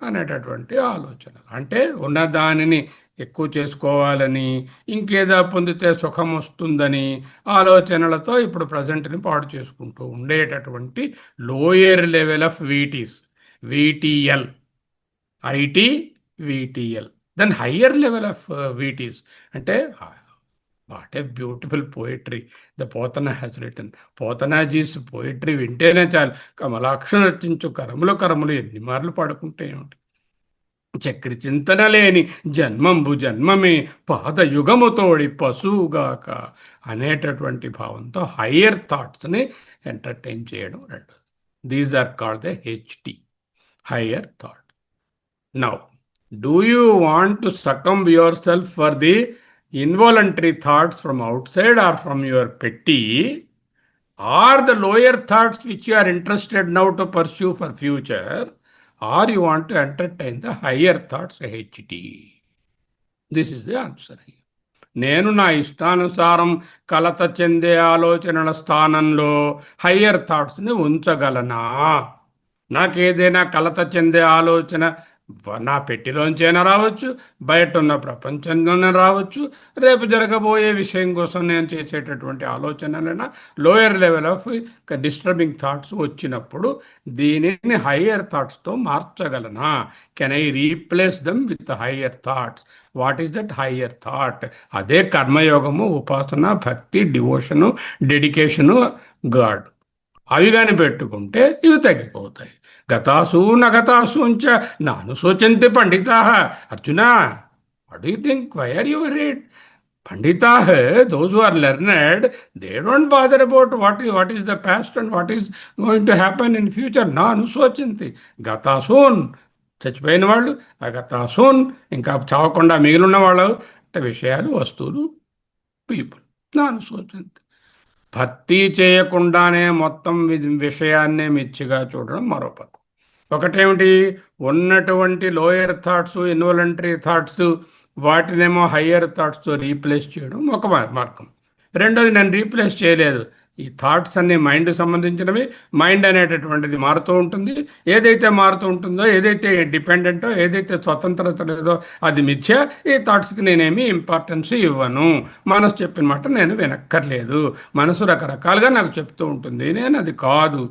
అనేటటువంటి ఆలోచన. అంటే ఉన్నదానిని ఎక్కువ చేసుకోవాలని, ఇంకేదో పొందితే సుఖం వస్తుందని ఆలోచనలతో ఇప్పుడు ప్రజెంట్ని పాడు చేసుకుంటూ ఉండేటటువంటి lower level of VTL, IT, VTL. Then higher level of VTs అంటే, what a beautiful poetry the Pothana has written. పోతనాజీస్ పోయిటరీ వింటేనే చాలు, కమలాక్ష రచించు కరములు కరములు ఎన్ని మార్లు పాడుకుంటే ఏమిటి, చక్రి చింతన లేని జన్మంబు జన్మమే పాదయుగముతోడి పశువుగాక అనేటటువంటి భావంతో హయ్యర్ థాట్స్ని ఎంటర్టైన్ చేయడం రెండోది. These are called the HT, higher thought. Now, do you want to succumb yourself for the involuntary thoughts from outside or from your petty, or the lower thoughts which you are interested now to pursue for future, or you want to entertain the higher thoughts, HT? This is the answer here. నేను నా ఇష్టానుసారం కలత చెందే ఆలోచనల స్థానంలో higher థాట్స్ని ఉంచగలనా? నాకేదైనా కలత చెందే ఆలోచన నా పెట్టిలోంచైనా రావచ్చు, బయట ఉన్న ప్రపంచంలోనే రావచ్చు, రేపు జరగబోయే విషయం కోసం నేను చేసేటటువంటి ఆలోచనలైనా lower level of disturbing thoughts వచ్చినప్పుడు దీనిని హయ్యర్ థాట్స్తో మార్చగలనా? Can I replace them with higher thoughts? What is that higher thought? అదే కర్మయోగము, ఉపాసన, భక్తి, డివోషను, డెడికేషను, గాడ్. అవి కానీ పెట్టుకుంటే ఇవి తగ్గిపోతాయి. గతాసు నగతాసుంచ నాను శోచంతి పండితా. Arjuna, what do you think? Why are you worried? పండితా, those who are learned, they don't bother about what is the past and what is going to happen in future. నాను శోచంతి. గతాసూన్, చచ్చిపోయిన వాళ్ళు, అగతాసూన్, ఇంకా చావకుండా మిగిలిన వాళ్ళు, విషయాలు, వస్తువులు, పీపుల్, నాను శోచంతి. భక్తి చేయకుండానే మొత్తం విషయాన్నే మిచ్చిగా చూడడం మరో పద్ధతి. ఒకటేమిటి, ఉన్నటువంటి లోయర్ థాట్స్, ఇన్వాలంటరీ థాట్స్, వాటినేమో హయ్యర్ థాట్స్తో రీప్లేస్ చేయడం ఒక మార్గం. రెండోది, నేను రీప్లేస్ చేయలేదు, ఈ థాట్స్ అన్ని మైండ్కి సంబంధించినవి. మైండ్ అనేటటువంటిది మారుతూ ఉంటుంది. ఏదైతే మారుతూ ఉంటుందో, ఏదైతే డిపెండెంటో, ఏదైతే స్వతంత్రత లేదో అది మిథ్య. ఈ థాట్స్కి నేనేమి ఇంపార్టెన్స్ ఇవ్వను. మనసు చెప్పిన మాట నేను వినక్కర్లేదు. మనసు రకరకాలుగా నాకు చెప్తూ ఉంటుంది, నేను అది కాదు,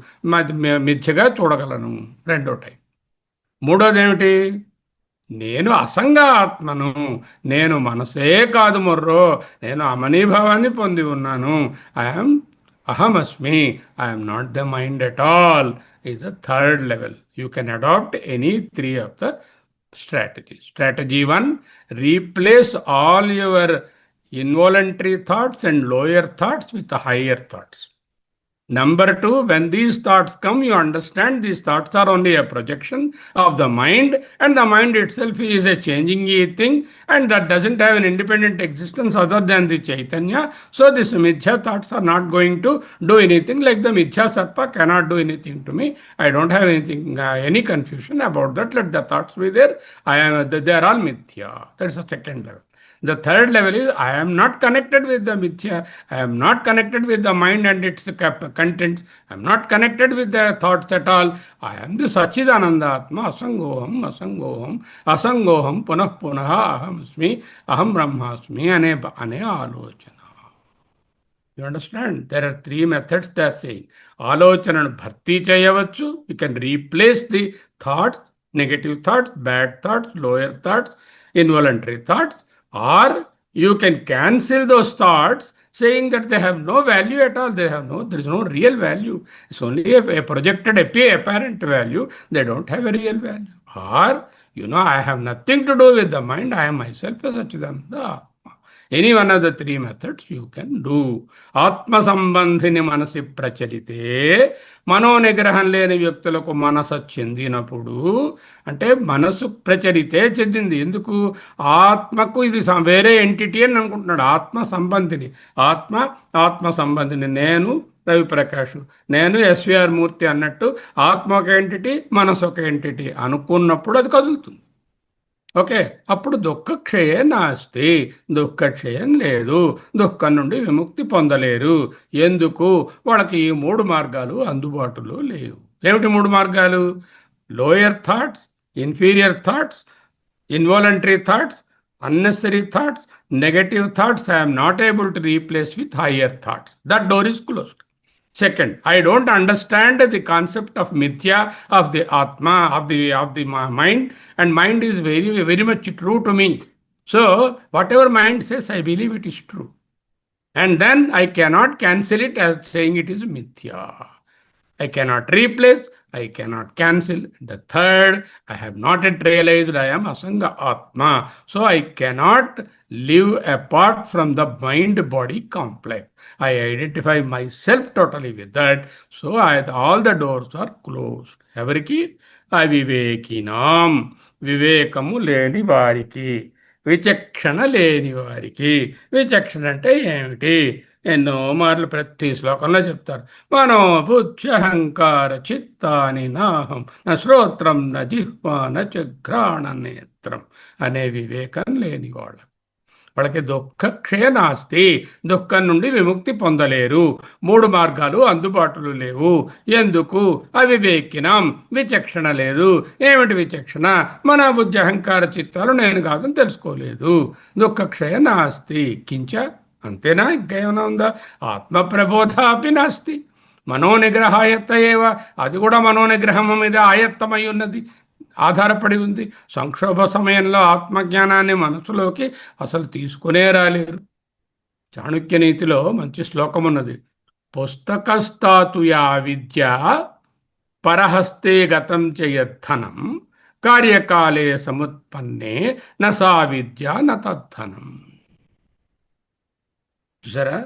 అది మిథ్యగా చూడగలను. రెండో టైం. మూడోది ఏమిటి? నేను అసంగ ఆత్మను. నేను మనసే కాదు మొర్రో, నేను అమనీభావాన్ని పొంది ఉన్నాను. ఐఎమ్ అహమస్మి. I am not the mind at all is the third level. You can adapt any three of the strategy. Strategy 1, replace all your involuntary thoughts and lower thoughts with the higher thoughts. Number 2, when these thoughts come, you understand these thoughts are only a projection of the mind, and the mind itself is a changing thing, and that doesn't have an independent existence other than the Chaitanya. So these Mithya thoughts are not going to do anything. Like the Mithya Sarpa cannot do anything to me. I don't have anything, any confusion about that. Let the thoughts be there. They are all Mithya. That's the second level. The third level is, I am not connected with the mithya. I am not connected with the mind and its contents. I am not connected with the thoughts at all. I am the Sachidananda Atma, Asangoham, Asangoham, Asangoham, Punah Punah, Aham Asmi, Aham Brahmasmi, Ane Alochana. You understand? There are three methods they are saying. Alochana bharti chayavachu. You can replace the thoughts, negative thoughts, bad thoughts, lower thoughts, involuntary thoughts. Or you can cancel those thoughts, saying that they have no value at all. There is no real value. It's only a projected, apparent value. They don't have a real value. Or, I have nothing to do with the mind. I am myself a Sachidananda. Any one of the three methods you can do. Atma sambandhini manasi pracharite. మనోనిగ్రహం లేని వ్యక్తులకు మనసు చెందినప్పుడు, అంటే మనసు ప్రచరితే చెందింది. ఎందుకు? ఆత్మకు ఇది వేరే ఎంటిటీ అని అనుకుంటున్నాడు. ఆత్మ సంబంధిని. నేను రవిప్రకాష్, నేను ఎస్విఆర్ మూర్తి అన్నట్టు ఆత్మ ఒక ఎంటిటీ, మనసు ఒక ఎంటిటీ అనుకున్నప్పుడు అది కదులుతుంది. ఓకే, అప్పుడు దుఃఖక్షయే నాస్తి. దుఃఖక్షయం లేదు. దుఃఖం నుండి విముక్తి పొందలేరు. ఎందుకు? వాళ్ళకి ఈ మూడు మార్గాలు అందుబాటులో లేవు. ఏమిటి మూడు మార్గాలు? Lower thoughts, inferior thoughts, involuntary thoughts, unnecessary thoughts, negative thoughts I am not able to replace with higher thoughts. That door is closed. Second, I don't understand the concept of mithya, of the atma, of the mind, and mind is very, very much true to me. So whatever mind says, I believe it is true, and then I cannot cancel it as saying it is mithya. I cannot replace, I cannot cancel. The third, I have not yet realized I am Asanga Atma. So I cannot live apart from the mind-body complex. I identify myself totally with that. So all the doors are closed. Evariki? Avivekinam. Vivekamu leni variki. విచక్షణ లేని వారికి. విచక్షణ అంటే ఏమిటి? ఎన్నో మార్లు ప్రతి శ్లోకంలో చెప్తారు. మనో బుద్ధ్యహంకార చిత్తాని నాహం న శ్రోత్రం న జిహ్వా న చఘ్రాణ నేత్రం అనే వివేకం లేని వాళ్ళకి దుఃఖక్షయ నాస్తి. దుఃఖం నుండి విముక్తి పొందలేరు. మూడు మార్గాలు అందుబాటులో లేవు. ఎందుకు? అవివేకినం. విచక్షణ లేదు. ఏమిటి విచక్షణ? మన బుద్ధి అహంకార చిత్తాలు నేను కాదని తెలుసుకోలేదు. దుఃఖక్షయ నాస్తి. కించ, అంతేనా? ఇంకేమైనా ఉందా? ఆత్మ ప్రబోధ అపి నాస్తి. మనోనిగ్రహాయత్త ఏవ. అది కూడా మనోనిగ్రహం మీద ఆయత్తమై ఉన్నది, ఆధారపడి ఉంది. సంక్షోభ సమయంలో ఆత్మజ్ఞానాన్ని మనసులోకి అసలు తీసుకునే రాలేరు. చాణుక్య నీతిలో మంచి శ్లోకం ఉన్నది. పుస్తకస్తాతు యా విద్య పరహస్తే గతం చేయద్ధనం కార్యకాలే సముత్పన్నే నసా విద్య నతద్ధనం. చూసారా?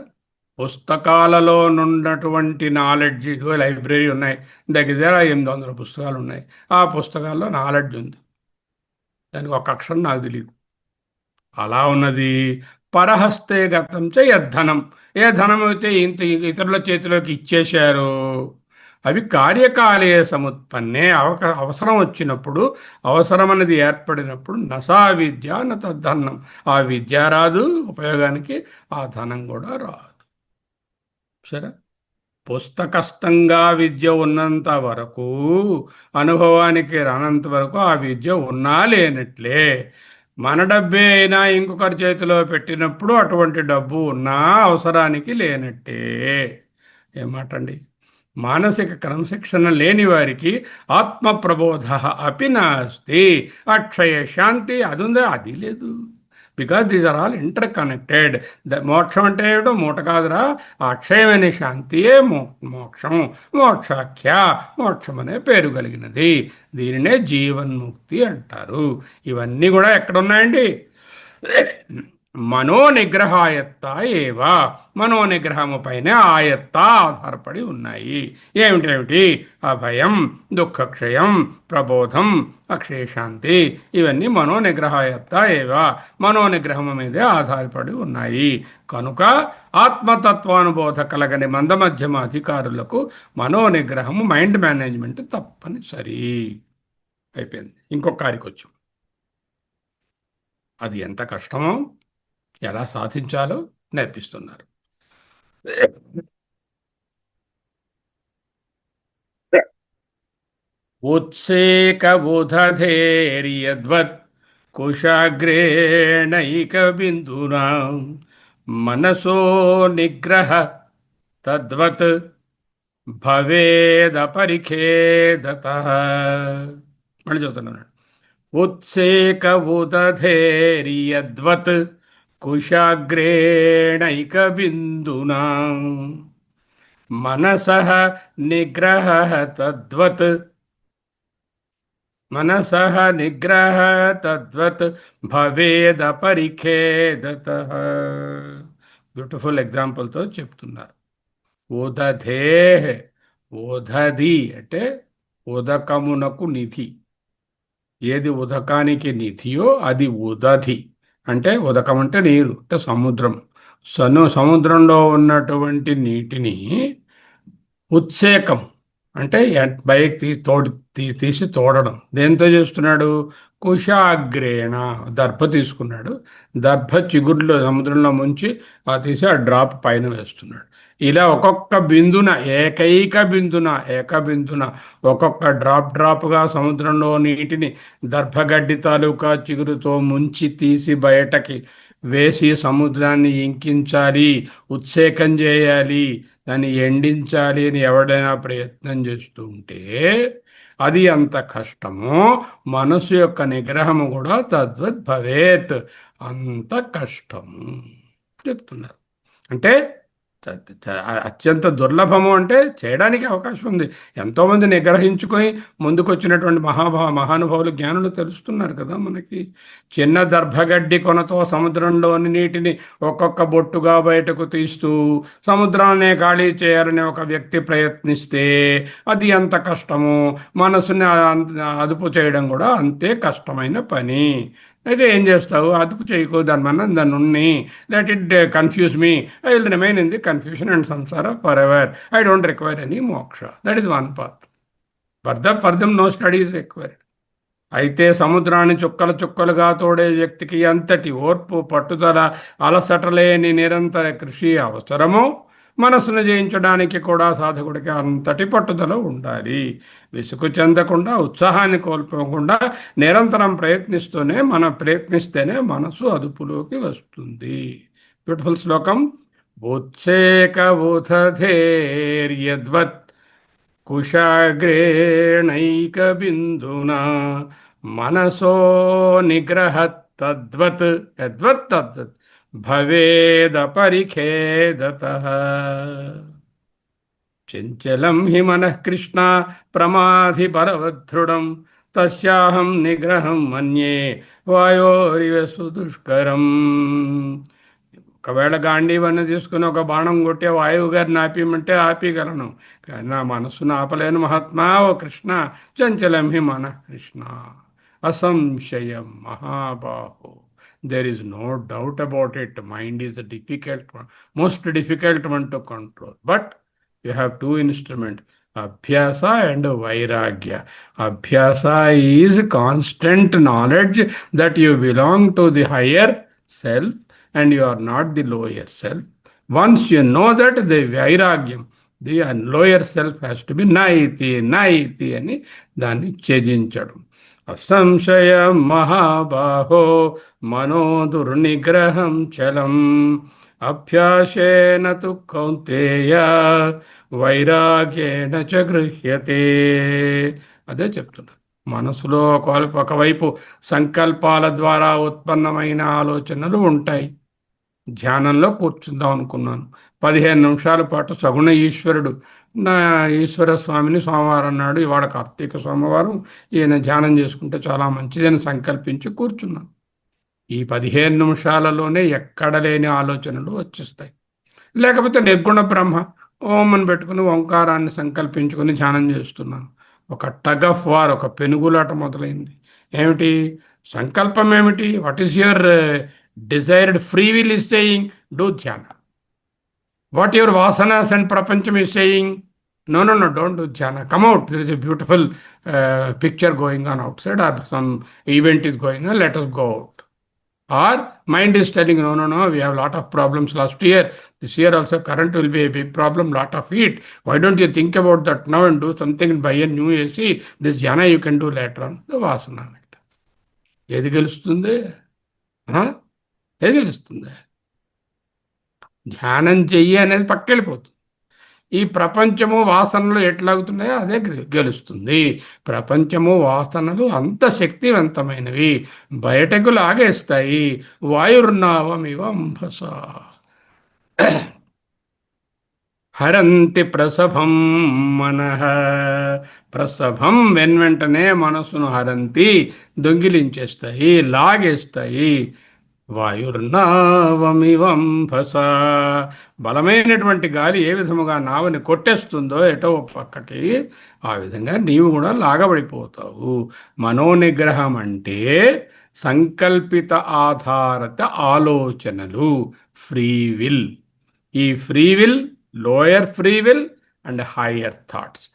పుస్తకాలలో ఉన్నటువంటి నాలెడ్జ్, లైబ్రరీ ఉన్నాయి, దగ్గర 800 పుస్తకాలు ఉన్నాయి. ఆ పుస్తకాల్లో నాలెడ్జ్ ఉంది, దానికి ఒక అక్షరం నాకు తెలియదు. అలా ఉన్నది. పరహస్తే గతం యద్ధనం. ఏ ధనం అయితే ఇతరుల చేతిలోకి ఇచ్చేశారో అవి కార్యకాలే సముత్పన్నే. అవసరం వచ్చినప్పుడు, అవసరం అనేది ఏర్పడినప్పుడు నసా విద్య న తద్ధనం. ఆ విద్య రాదు ఉపయోగానికి, ఆ ధనం కూడా రాదు. సరే, పుస్తకస్థంగా విద్య ఉన్నంత వరకు, అనుభవానికి రానంత వరకు ఆ విద్య ఉన్నా లేనట్లే. మన డబ్బే అయినా ఇంకొకరి చేతిలో పెట్టినప్పుడు అటువంటి డబ్బు ఉన్నా అవసరానికి లేనట్టే. ఏమాటండి! మానసిక క్రమశిక్షణ లేని వారికి ఆత్మ ప్రబోధ అపి నాస్తి. అక్షయ శాంతి అది ఉందా? అది లేదు. Because these are all interconnected. మోక్షం అంటే ఏమిటో మూట కాదురా, ఆ అక్షయమైన శాంతియే మోక్షం. మోక్షాఖ్య, మోక్షం అనే పేరు కలిగినది. దీనినే జీవన్ముక్తి అంటారు. ఇవన్నీ కూడా ఎక్కడున్నాయండి? మనోనిగ్రహాయత్త ఏవా, మనోనిగ్రహము పైనే ఆయత్త ఆధారపడి ఉన్నాయి. ఏమిటేమిటి? అభయం, దుఃఖక్షయం, ప్రబోధం, అక్షయశాంతి, ఇవన్నీ మనోనిగ్రహాయత్త ఏవా, మనోనిగ్రహము మీదే ఆధారపడి ఉన్నాయి. కనుక ఆత్మతత్వానుబోధ కలగని మందమధ్యమ అధికారులకు మనోనిగ్రహము, మైండ్ మేనేజ్మెంట్ తప్పనిసరి. అయిపోయింది. ఇంకొక కారికి వచ్చాం. అది ఎంత కష్టమో, ఎలా సాధించాలో నేర్పిస్తున్నారు. ఉత్సేకబుధధేర్యద్వత్ కుశాగ్రేణైక బిందునా మనసో నిగ్రహ తద్వత్ భవేదపరిఖేదతః. మళ్ళీ చదువుతున్నాను. ఉత్సేక ఉదధేర్యద్వత్ కుశాగ్రేణైక బిందునా మనసః నిగ్రహ తద్వత్, మనసః నిగ్రహ తద్వత్ భవేదపరిఖేదతః. బ్యూటిఫుల్ ఎగ్జాంపుల్తో చెప్తున్నారు. ఉదధే, ఉదధి అంటే ఉదకమునకు నిధి. ఏది ఉదకానికి నిధియో అది ఉదధి. అంటే ఉదకం అంటే నీరు, అంటే సముద్రం. సముద్రంలో ఉన్నటువంటి నీటిని ఉత్సేకం అంటే బయటికి తీసి తోడడం. దేంతో చేస్తున్నాడు? కుశాగ్రేణ, దర్భ తీసుకున్నాడు. దర్భ చిగుర్లో సముద్రంలో ముంచి ఆ తీసి ఆ డ్రాప్ పైన వేస్తున్నాడు. ఇలా ఒక్కొక్క బిందున, ఏక బిందున ఒక్కొక్క డ్రాప్గా సముద్రంలో నీటిని దర్భగడ్డి తాలూకా చిగురుతో ముంచి తీసి బయటకి వేసి సముద్రాన్ని ఇంకించాలి, ఉత్సేకం చేయాలి, దాన్ని ఎండించాలి అని ఎవడైనా ప్రయత్నం చేస్తూ ఉంటే అది అంత కష్టమో, మనసు యొక్క నిగ్రహము కూడా తద్వత్ భవేత్, అంత కష్టము చెప్తున్నారు. అంటే అత్యంత దుర్లభము అంటే చేయడానికి అవకాశం ఉంది. ఎంతోమంది నిగ్రహించుకొని ముందుకొచ్చినటువంటి మహానుభావులు, జ్ఞానులు తెలుస్తున్నారు కదా మనకి. చిన్న దర్భగడ్డి కొనతో సముద్రంలోని నీటిని ఒక్కొక్క బొట్టుగా బయటకు తీస్తూ సముద్రాన్నే ఖాళీ చేయాలని ఒక వ్యక్తి ప్రయత్నిస్తే అది ఎంత కష్టమో, మనసుని అదుపు చేయడం కూడా అంతే కష్టమైన పని. అయితే ఏం చేస్తావు? అదుపు చేయకు, దాన్ని ఉన్ని, let it confuse me, I will remain in the confusion and samsara forever. I don't require any moksha. That is one path. For them no study is required. అయితే సముద్రాన్ని చుక్కలుగా తోడే వ్యక్తికి ఎంతటి ఓర్పు, పట్టుదల, అలసట లేని నిరంతర కృషి అవసరమో, మనసును జయించడానికి కూడా సాధకుడికి అంతటి పట్టుదల ఉండాలి. విసుగు చెందకుండా, ఉత్సాహాన్ని కోల్పోకుండా నిరంతరం ప్రయత్నిస్తేనే మనసు అదుపులోకి వస్తుంది. బ్యూటిఫుల్ శ్లోకం. ఉత్సేక ఉదధేర్యద్వత్ కుశాగ్రేణైక బిందునా మనసో నిగ్రహ తద్వత్, యద్వత్ తద్వత్ భవేదపరిఖేదతః. చంచలం హి మనః కృష్ణ ప్రమాధి బలవదృఢం తస్యాహం నిగ్రహం మన్యే వాయోరివ సుదుష్కరం. ఒకవేళ గాంధీవన్నీ తీసుకుని ఒక బాణం కొట్టే వాయువు గారిని ఆపేయమంటే ఆపేయగలను, కానీ నా మనస్సును ఆపలేను మహాత్మా. ఓ కృష్ణ, చంచలం హి మనః Krishna అసంశయం మహాబాహో. There is no doubt about it. Mind is a difficult one, most difficult one to control. But you have two instruments, Abhyasa and Vairagya. Abhyasa is constant knowledge that you belong to the higher self and you are not the lower self. Once you know that, the Vairagyam, the lower self has to be నైతి నైతి అని దాన్ని ఛేదించడం. అసంశయ మహాబాహో మనో దుర్నిగ్రహం చలం అభ్యాసేన తు కౌంతేయ వైరాగ్యేణ చ గృహ్యతే. అదే చెప్తున్నా. మనసులో ఒకవైపు సంకల్పాల ద్వారా ఉత్పన్నమైన ఆలోచనలు ఉంటాయి. ధ్యానంలో కూర్చుందాం అనుకున్నాను. 15 నిమిషాల పాటు సగుణ ఈశ్వరుడు నా ఈశ్వర స్వామిని సోమవారం నాడు, ఇవాళ కార్తీక సోమవారం, ఈయన ధ్యానం చేసుకుంటే చాలా మంచిదని సంకల్పించి కూర్చున్నాను. ఈ 15 నిమిషాలలోనే ఎక్కడ లేని ఆలోచనలు వచ్చేస్తాయి. లేకపోతే నిర్గుణ బ్రహ్మ ఓం అని పెట్టుకుని ఓంకారాన్ని సంకల్పించుకొని ధ్యానం చేస్తున్నాను. ఒక టగ్ ఆఫ్ వార్, ఒక పెనుగులాట మొదలైంది. ఏమిటి సంకల్పం? ఏమిటి? What is your desired free will is saying do ధ్యాన. వాట్ యువర్ వాసనాస్ అండ్ ప్రపంచం is saying no no no don't do dhyana, come out, there is a beautiful picture going on outside, or some event is going on, let us go out. Or mind is telling no no no, we have a lot of problems last year, this year also current will be a big problem, lot of heat, why don't you think about that now and do something and buy a new AC, this dhyana you can do later on. The vasana ఏది గెలుస్తుంది? ఏది గెలుస్తుంది? ధ్యానం చెయ్యి అనేది పక్కెళ్ళిపోతుంది. ఈ ప్రపంచము వాసనలు ఎట్లాగుతున్నాయో అదే గెలుస్తుంది. ప్రపంచము వాసనలు అంత శక్తివంతమైనవి, బయటకు లాగేస్తాయి. వాయుర్నావమివంభస హరంతి ప్రసభం మనః. ప్రసభం వెంటనే మనసును హరంతి, దొంగిలించేస్తాయి, లాగేస్తాయి. వాయుర్నావమివంభస. బలమైనటువంటి గాలి ఏ విధముగా నావని కొట్టేస్తుందో ఎటో పక్కకి, ఆ విధంగా నీవు కూడా లాగబడిపోతావు. మనోనిగ్రహం అంటే సంకల్పిత ఆధారిత ఆలోచనలు, ఫ్రీ విల్. ఈ free will, lower free will and higher thoughts,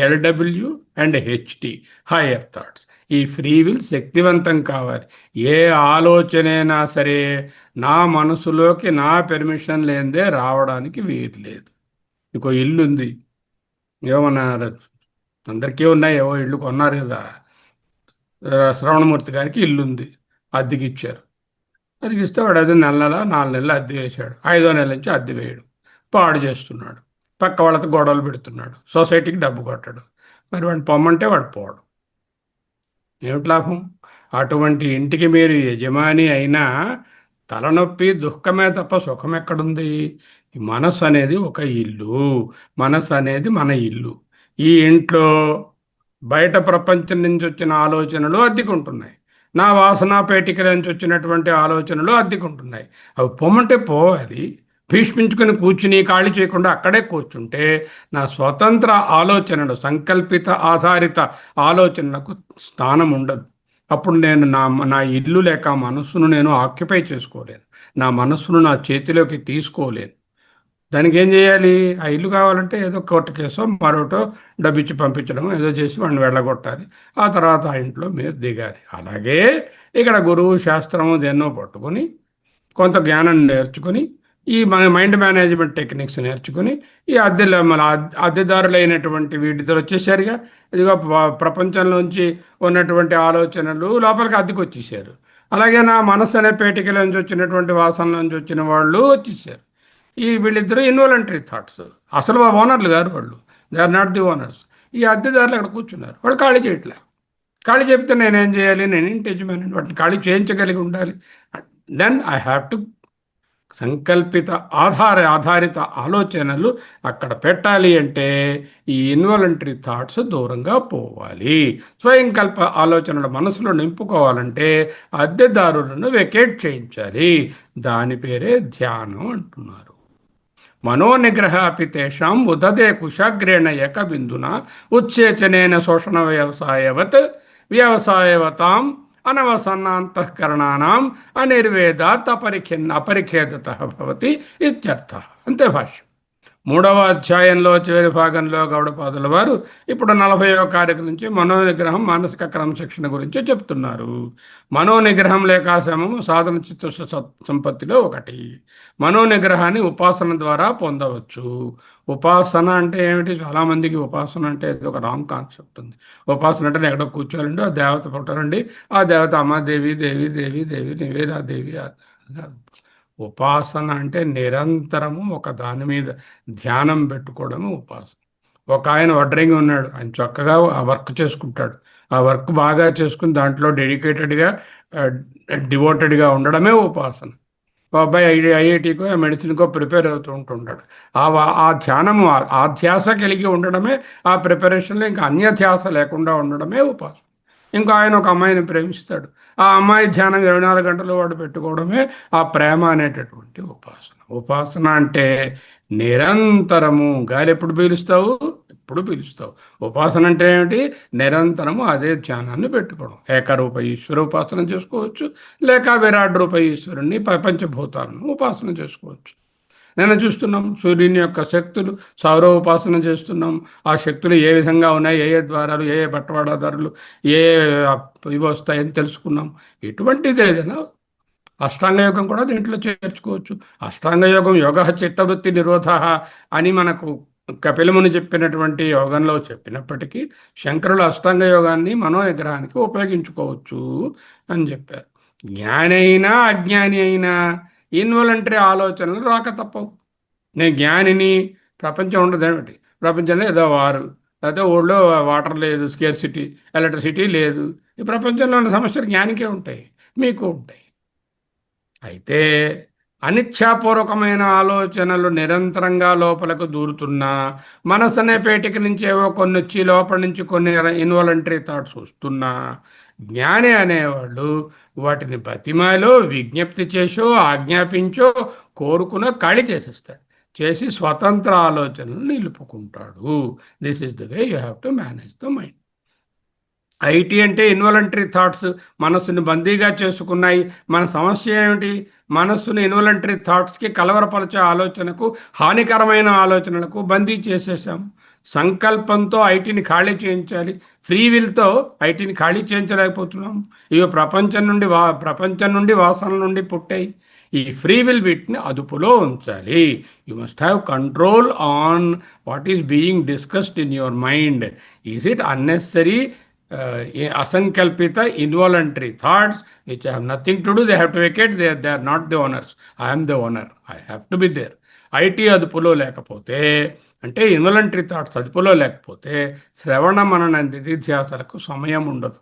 LW and HT, higher thoughts. ఈ ఫ్రీ విల్ శక్తివంతం కావాలి. ఏ ఆలోచనైనా సరే నా మనసులోకి నా పెర్మిషన్ లేనిదే రావడానికి వీలు లేదు. ఇంకో ఇల్లు ఉంది, ఏమన్నా అందరికీ ఉన్నాయి, ఏవో ఇల్లు కొన్నారు కదా. శ్రవణమూర్తి గారికి ఇల్లుంది, అద్దెకి ఇచ్చారు. అద్దెకి ఇస్తే వాడు అది 4 నెలలు అద్దె వేసాడు. 5వ నెల నుంచి అద్దె వేయడు, పాడు చేస్తున్నాడు, పక్క వాళ్ళతో గొడవలు పెడుతున్నాడు, సొసైటీకి డబ్బు కొట్టాడు. మరి వాడిని పొమ్మంటే వాడు పోవడం. ఏమిటి లాభం? అటువంటి ఇంటికి మీరు యజమాని అయినా తలనొప్పి దుఃఖమే తప్ప సుఖం ఎక్కడుంది? మనసు అనేది ఒక ఇల్లు, మనసు అనేది మన ఇల్లు. ఈ ఇంట్లో బయట ప్రపంచం నుంచి వచ్చిన ఆలోచనలు అద్దెకుంటున్నాయి, నా వాసనా పేటికల నుంచి వచ్చినటువంటి ఆలోచనలు అద్దెకుంటున్నాయి. అవి పొమ్మంటే పోవాలి. భీష్మించుకుని కూర్చుని ఖాళీ చేయకుండా అక్కడే కూర్చుంటే నా స్వతంత్ర ఆలోచనలు, సంకల్పిత ఆధారిత ఆలోచనలకు స్థానం ఉండదు. అప్పుడు నేను నా ఇల్లు లేక మనస్సును నేను ఆక్యుపై చేసుకోలేను, నా మనస్సును నా చేతిలోకి తీసుకోలేను. దానికి ఏం చేయాలి? ఆ ఇల్లు కావాలంటే ఏదో కోర్టు కేసో మరోటో డబ్బిచ్చి పంపించడం, ఏదో చేసి వాడిని వెళ్ళగొట్టాలి. ఆ తర్వాత ఆ ఇంట్లో మీరు దిగాలి. అలాగే ఇక్కడ గురువు శాస్త్రము దేన్నో పట్టుకొని కొంత జ్ఞానం నేర్చుకుని, ఈ మైండ్ మేనేజ్మెంట్ టెక్నిక్స్ నేర్చుకుని, ఈ అద్దెదారులైనటువంటి వీటితో వచ్చేసారుగా. ఇదిగో ప్రపంచంలోంచి ఉన్నటువంటి ఆలోచనలు లోపలికి అద్దెకు వచ్చేసారు. అలాగే నా మనస్సు అనే పేటికల నుంచి వచ్చినటువంటి వాసనలోంచి వచ్చిన వాళ్ళు వచ్చేసారు. ఈ వీళ్ళిద్దరూ ఇన్వాలంటరీ థాట్స్, అసలు ఓనర్లు గారు వాళ్ళు, they are not the owners. ఈ అద్దెదారులు అక్కడ కూర్చున్నారు, వాళ్ళు ఖాళీ చేయట్లే. ఖాళీ చెప్తే నేనేం చేయాలి? నేను ఇంటి యజమాని, వాటిని ఖాళీ చేయించగలిగి ఉండాలి. దెన్ ఐ హ్యావ్ టు సంకల్పిత ఆధారిత ఆలోచనలు అక్కడ పెట్టాలి. అంటే ఈ ఇన్వాలంటరీ థాట్స్ దూరంగా పోవాలి. స్వయంకల్ప ఆలోచనలు మనసులో నింపుకోవాలంటే అద్దెదారులను వెకేట్ చేయించాలి. దాని పేరే ధ్యానం అంటున్నారు. మనోనిగ్రహ అపి తేషాం ఉదదే కుశాగ్రేణ ఏకబిందున ఉచ్చేచనేన శోషణ వ్యవసాయవత్ వ్యవసాయవతాం అనవసన్నాంతఃకరణానాం అనిర్వేదాత్ అపరిఖేదత భవతి ఇత్యర్థ. అంతే భాష్యం. మూడవ అధ్యాయంలో చివరి భాగంలో గౌడపాదుల వారు ఇప్పుడు 40వ కారిక నుంచి మనోనిగ్రహం మానసిక క్రమశిక్షణ గురించి చెప్తున్నారు. మనోనిగ్రహం లేక శమము సాధన చిత్త సంపత్తిలో ఒకటి. మనోనిగ్రహాన్ని ఉపాసన ద్వారా పొందవచ్చు. ఉపాసన అంటే ఏమిటి? చాలామందికి ఉపాసన అంటే ఇది ఒక రాంగ్ కాన్సెప్ట్ ఉంది. ఉపాసన అంటే ఎక్కడో కూర్చోాలండి, ఆ దేవత పుట్టారండి, ఆ దేవత అమ్మ దేవి దేవి దేవి దేవి నివేదా దేవి. ఉపాసన అంటే నిరంతరము ఒక దాని మీద ధ్యానం పెట్టుకోవడము ఉపాసన. ఒక ఆయన వడ్రంగి ఉన్నాడు, ఆయన చక్కగా ఆ వర్క్ చేసుకుంటాడు. ఆ వర్క్ బాగా చేసుకుని దాంట్లో డెడికేటెడ్గా డివోటెడ్గా ఉండడమే ఉపాసన. ఓ అబ్బాయి ఐఐటికో మెడిసిన్కో ప్రిపేర్ అవుతూ ఉంటుంటాడు. ఆ ధ్యానము ఆ ధ్యాస కలిగి ఉండడమే, ఆ ప్రిపరేషన్లో ఇంకా అన్యధ్యాస లేకుండా ఉండడమే ఉపాసన. ఇంకా ఆయన ఒక అమ్మాయిని ప్రేమిస్తాడు, ఆ అమ్మాయి ధ్యానం 24 గంటలు వాడు పెట్టుకోవడమే ఆ ప్రేమ అనేటటువంటి ఉపాసన. ఉపాసన అంటే నిరంతరము. గాలి ఎప్పుడు పీలుస్తావు? ఎప్పుడు పీలుస్తావు. ఉపాసన అంటే ఏమిటి? నిరంతరము అదే ధ్యానాన్ని పెట్టుకోవడం. ఏకరూప ఈశ్వర ఉపాసన చేసుకోవచ్చు, లేక విరాట్ రూప ఈశ్వరుణ్ణి పంచభూతాలను ఉపాసన చేసుకోవచ్చు. నేను చూస్తున్నాం సూర్యుని యొక్క శక్తులు, సౌర ఉపాసన చేస్తున్నాం. ఆ శక్తులు ఏ విధంగా ఉన్నాయి, ఏ ఏ ద్వారాలు, ఏ ఏ బట్టవాడాదారులు, ఏ ఇవి వస్తాయని తెలుసుకున్నాం. ఇటువంటిది ఏదైనా అష్టాంగ యోగం కూడా దీంట్లో చేర్చుకోవచ్చు. అష్టాంగ యోగం యోగ చిత్తవృత్తి నిరోధ అని మనకు కపిలముని చెప్పినటువంటి యోగంలో చెప్పినప్పటికీ శంకరులు అష్టాంగ యోగాన్ని మనోనిగ్రహానికి ఉపయోగించుకోవచ్చు అని చెప్పారు. జ్ఞాని అయినా అజ్ఞాని అయినా ఇన్వాలంటరీ ఆలోచనలు రాక తప్పవు. నేను జ్ఞానిని, ప్రపంచం ఉండదు ఏమిటి, ప్రపంచంలో ఏదో వారు, లేకపోతే ఊళ్ళో వాటర్ లేదు, స్కేర్సిటీ, ఎలక్ట్రిసిటీ లేదు. ఈ ప్రపంచంలో ఉన్న సమస్యలు జ్ఞానికే ఉంటాయి, మీకు ఉంటాయి. అయితే అనిచ్ఛాపూర్వకమైన ఆలోచనలు నిరంతరంగా లోపలకు దూరుతున్నా, మనసు అనే పేటిక నుంచి ఏవో కొన్ని వచ్చి లోపల నుంచి కొన్ని ఇన్వాలంటరీ థాట్స్ వస్తున్నా, జ్ఞాని అనేవాళ్ళు వాటిని బతిమాలో, విజ్ఞప్తి చేసో, ఆజ్ఞాపించో, కోరుకునో ఖాళీ చేసేస్తాడు. చేసి స్వతంత్ర ఆలోచనలు నిలుపుకుంటాడు. This is the way you have to manage the mind. IT అంటే ఇన్వాలంటరీ థాట్స్ మనస్సుని బందీగా చేసుకున్నాయి. మన సమస్య ఏమిటి? మనస్సును ఇన్వాలంటరీ థాట్స్కి, కలవరపరిచే ఆలోచనకు, హానికరమైన ఆలోచనలకు బందీ చేసేసాం. సంకల్పంతో ఐటీని ఖాళీ చేయించాలి. ఫ్రీ విల్తో ఐటీని ఖాళీ చేయించలేకపోతున్నాం. ఇవి ప్రపంచం నుండి వాసనల నుండి పుట్టాయి. ఈ ఫ్రీ విల్ వీటిని అదుపులో ఉంచాలి. You must have control on what is being discussed in your mind. Is it unnecessary అసంకల్పిత involuntary thoughts which have nothing to do, they have to vacate, they are not the owners, I am the owner, I have to be there. IT అదుపులో లేకపోతే, అంటే involuntary thoughts అదుపులో లేకపోతే శ్రవణ మనన నిధిధ్యాసలకు సమయం ఉండదు.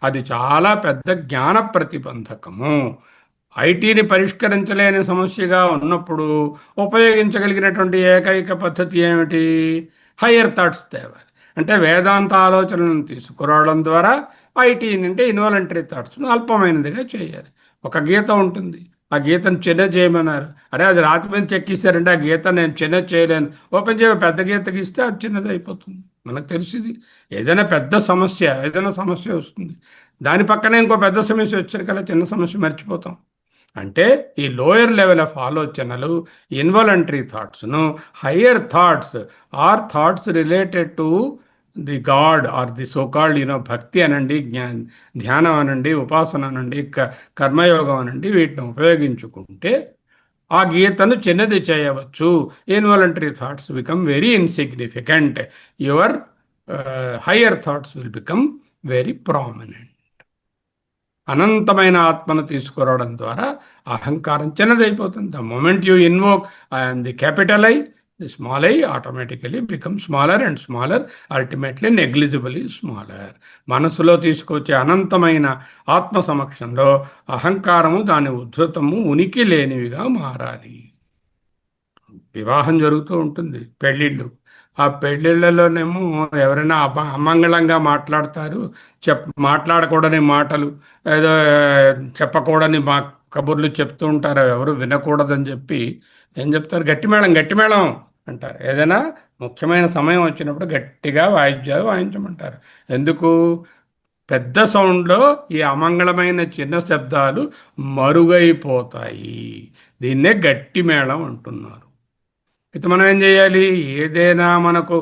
అది చాలా పెద్ద జ్ఞాన ప్రతిబంధకము. ఐటీని పరిష్కరించలేని సమస్యగా ఉన్నప్పుడు ఉపయోగించగలిగినటువంటి ఏకైక పద్ధతి ఏమిటి? హయ్యర్ థాట్స్ తేవాలి. అంటే వేదాంత ఆలోచనలను తీసుకురావడం ద్వారా ఐటీ అంటే ఇన్వాలంటరీ థాట్స్ను అల్పమైనదిగా చేయాలి. ఒక గీత ఉంటుంది, ఆ గీతను చిన్న చేయమన్నారు. అరే అది రాతి మీద చెక్కిస్తారంటే ఆ గీత నేను చిన్న చేయలేను, ఓపెన్ చేయ పెద్ద గీత గీస్తే అది చిన్నది అయిపోతుంది. మనకు తెలిసింది ఏదైనా సమస్య వస్తుంది, దాని పక్కనే ఇంకో పెద్ద సమస్య వచ్చాకల్లా చిన్న సమస్య మర్చిపోతాం. అంటే ఈ లోయర్ లెవెల్ ఆఫ్ ఆలోచనలు, ఇన్వాలంటరీ థాట్స్ను higher thoughts or thoughts related to the god or the so called bhakti అనండి, ధ్యానం అనండి, ఉపాసన అనండి, కర్మయోగం అనండి, వీటిని ఉపయోగించుకుంటే ఆ గీతను చిన్నది చేయవచ్చు. Involuntary thoughts become very insignificant. Your higher thoughts will become very prominent. అనంతమైన ఆత్మను తీసుకురావడం ద్వారా అహంకారం చిన్నదైపోతుంది. The moment you invoke I am the capital I, the small I automatically become smaller and smaller, ultimately negligibly smaller. మనసులో తీసుకొచ్చే అనంతమైన ఆత్మ సమక్షంలో అహంకారము, దాని ఉద్ధృతము ఉనికి లేనివిగా మారాలి. వివాహం జరుగుతూ ఉంటుంది, పెళ్ళిళ్ళు. ఆ పెళ్ళిళ్ళలోనేమో ఎవరైనా అమంగళంగా మాట్లాడతారు, మాట్లాడకూడని మాటలు, ఏదో చెప్పకూడని కబుర్లు చెప్తూ ఉంటారు, ఎవరు వినకూడదని చెప్పి ఏం చెప్తారు? గట్టిమేళం గట్టిమేళం అంటారు. ఏదైనా ముఖ్యమైన సమయం వచ్చినప్పుడు గట్టిగా వాయిద్యాలు వాయించమంటారు. ఎందుకు? పెద్ద సౌండ్లో ఈ అమంగళమైన చిన్న శబ్దాలు మరుగైపోతాయి. దీన్నే గట్టి మేళం అంటున్నారు. అయితే మనం ఏం చేయాలి? ఏదైనా మనకు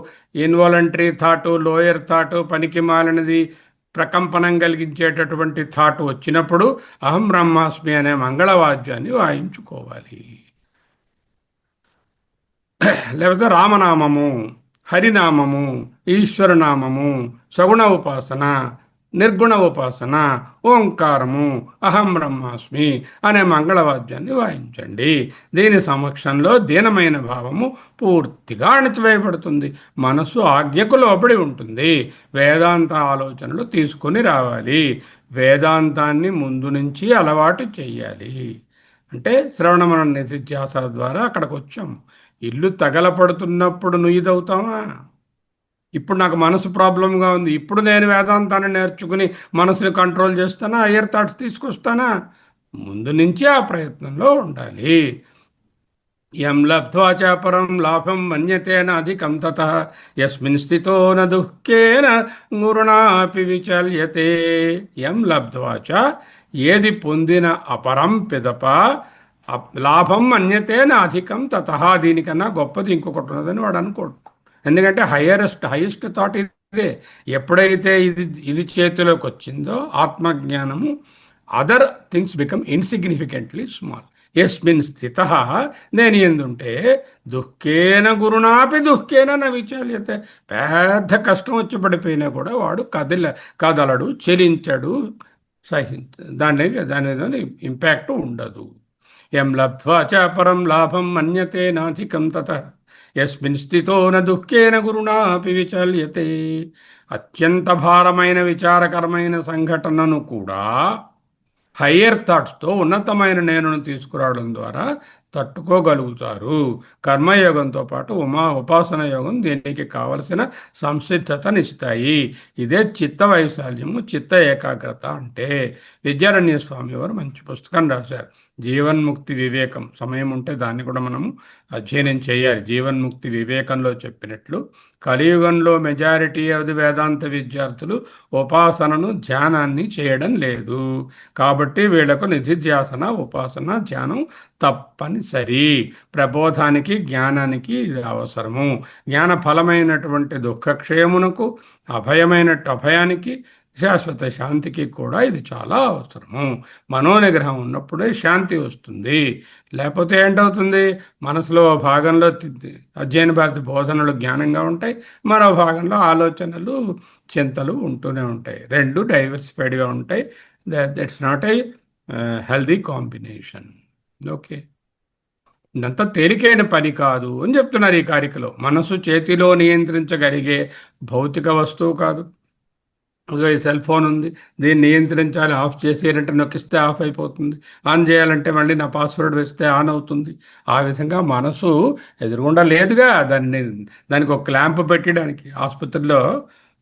ఇన్వాలంటరీ థాటు, లోయర్ థాటు, పనికి మాలినది, ప్రకంపనం కలిగించేటటువంటి థాట్ వచ్చినప్పుడు అహం బ్రహ్మాస్మి అనే మంగళవాద్యాన్ని వాయించుకోవాలి. లేకపోతే రామనామము, హరినామము, ఈశ్వరనామము, సగుణ ఉపాసన, నిర్గుణ ఉపాసన, ఓంకారము, అహం బ్రహ్మాస్మి అనే మంగళవాద్యాన్ని వాయించండి. దీని సమక్షంలో దీనమైన భావము పూర్తిగా అణచివేయబడుతుంది. మనస్సు ఆజ్ఞకు లోబడి ఉంటుంది. వేదాంత ఆలోచనలు తీసుకొని రావాలి. వేదాంతాన్ని ముందు నుంచి అలవాటు చెయ్యాలి. అంటే శ్రవణమన నిధిధ్యాస ద్వారా అక్కడికి వచ్చాం. ఇల్లు తగలపడుతున్నప్పుడు నువ్వు ఇదవుతావా? ఇప్పుడు నాకు మనసు ప్రాబ్లంగా ఉంది, ఇప్పుడు నేను వేదాంతాన్ని నేర్చుకుని మనసుని కంట్రోల్ చేస్తానా, హయ్యర్ థాట్స్ తీసుకొస్తానా? ముందు నుంచి ఆ ప్రయత్నంలో ఉండాలి. యం లబ్ధ్వా చ పరం లాభం మన్యతే అధికం తతః యస్మిన్ స్థితో న దుఃఖేన గురుణాపి విచల్యతే. యం లబ్ధ్వా చ, ఏది పొందిన అపరం పిదప, లాభం మన్యతే నా అధికం తతః, దీనికన్నా గొప్పది ఇంకొకటి ఉన్నదని వాడు అనుకోడు. ఎందుకంటే హైయెస్ట్ థాట్ ఇదే. ఎప్పుడైతే ఇది చేతిలోకి వచ్చిందో ఆత్మజ్ఞానము, అదర్ థింగ్స్ బికమ్ ఇన్సిగ్నిఫికెంట్లీ స్మాల్. ఎస్మిన్ స్థిత, నేను ఎందుంటే దుఃఖేన గురునాపి దుఃఖేన నా విచాల్యతే. పెద్ద కష్టం వచ్చి పడిపోయినా కూడా వాడు కదలడు, చెలించడు, దాని ఇంపాక్ట్ ఉండదు. యం లబ్ధ్వా చ పరం లాభం మన్యతే నాధికం తతః యస్మిన్ స్థితో న దుఃఖేన గురుణాపి విచల్యతే. అత్యంత భారమైన విచారకరమైన సంఘటనను కూడా హయ్యర్ థాట్స్తో ఉన్నతమైన నేనును తీసుకురావడం ద్వారా తట్టుకోగలుగుతారు. కర్మయోగంతో పాటు ఉపాసన యోగం దీనికి కావలసిన సంసిద్ధతనిస్తాయి. ఇదే చిత్త వైశాల్యము, చిత్త ఏకాగ్రత అంటే. విద్యారణ్య స్వామి వారు మంచి పుస్తకం రాశారు, జీవన్ముక్తి వివేకం. సమయం ఉంటే దాన్ని కూడా మనము అధ్యయనం చేయాలి. జీవన్ముక్తి వివేకంలో చెప్పినట్లు కలియుగంలో మెజారిటీ ఆఫ్ ది వేదాంత విద్యార్థులు ఉపాసనను, ధ్యానాన్ని చేయడం లేదు. కాబట్టి వీళ్లకు నిధిధ్యాసన, ఉపాసన, ధ్యానం తప్పనిసరి. ప్రబోధానికి, జ్ఞానానికి ఇది అవసరము. జ్ఞాన ఫలమైనటువంటి దుఃఖక్షయమునకు, అభయానికి, శాశ్వత శాంతికి కూడా ఇది చాలా అవసరము. మనోనిగ్రహం ఉన్నప్పుడే శాంతి వస్తుంది. లేకపోతే ఏంటవుతుంది? మనసులో భాగంలో అధ్యయన భారతి బోధనలు జ్ఞానంగా ఉంటాయి, మరో భాగంలో ఆలోచనలు, చింతలు ఉంటూనే ఉంటాయి. రెండు డైవర్సిఫైడ్గా ఉంటాయి. That's not a healthy combination. Okay, ఇదంతా తేలికైన పని కాదు అని చెప్తున్నారు ఈ కారికలో. మనసు చేతిలో నియంత్రించగలిగే భౌతిక వస్తువు కాదు. ఈ సెల్ ఫోన్ ఉంది, దీన్ని నియంత్రించాలి, ఆఫ్ చేసేయాలంటే నొక్కిస్తే ఆఫ్ అయిపోతుంది, ఆన్ చేయాలంటే మళ్ళీ నా పాస్వర్డ్ వేస్తే ఆన్ అవుతుంది. ఆ విధంగా మనసు ఎదురుగుండా లేదుగా. దానికి ఒక క్లాంప్ పెట్టడానికి ఆసుపత్రిలో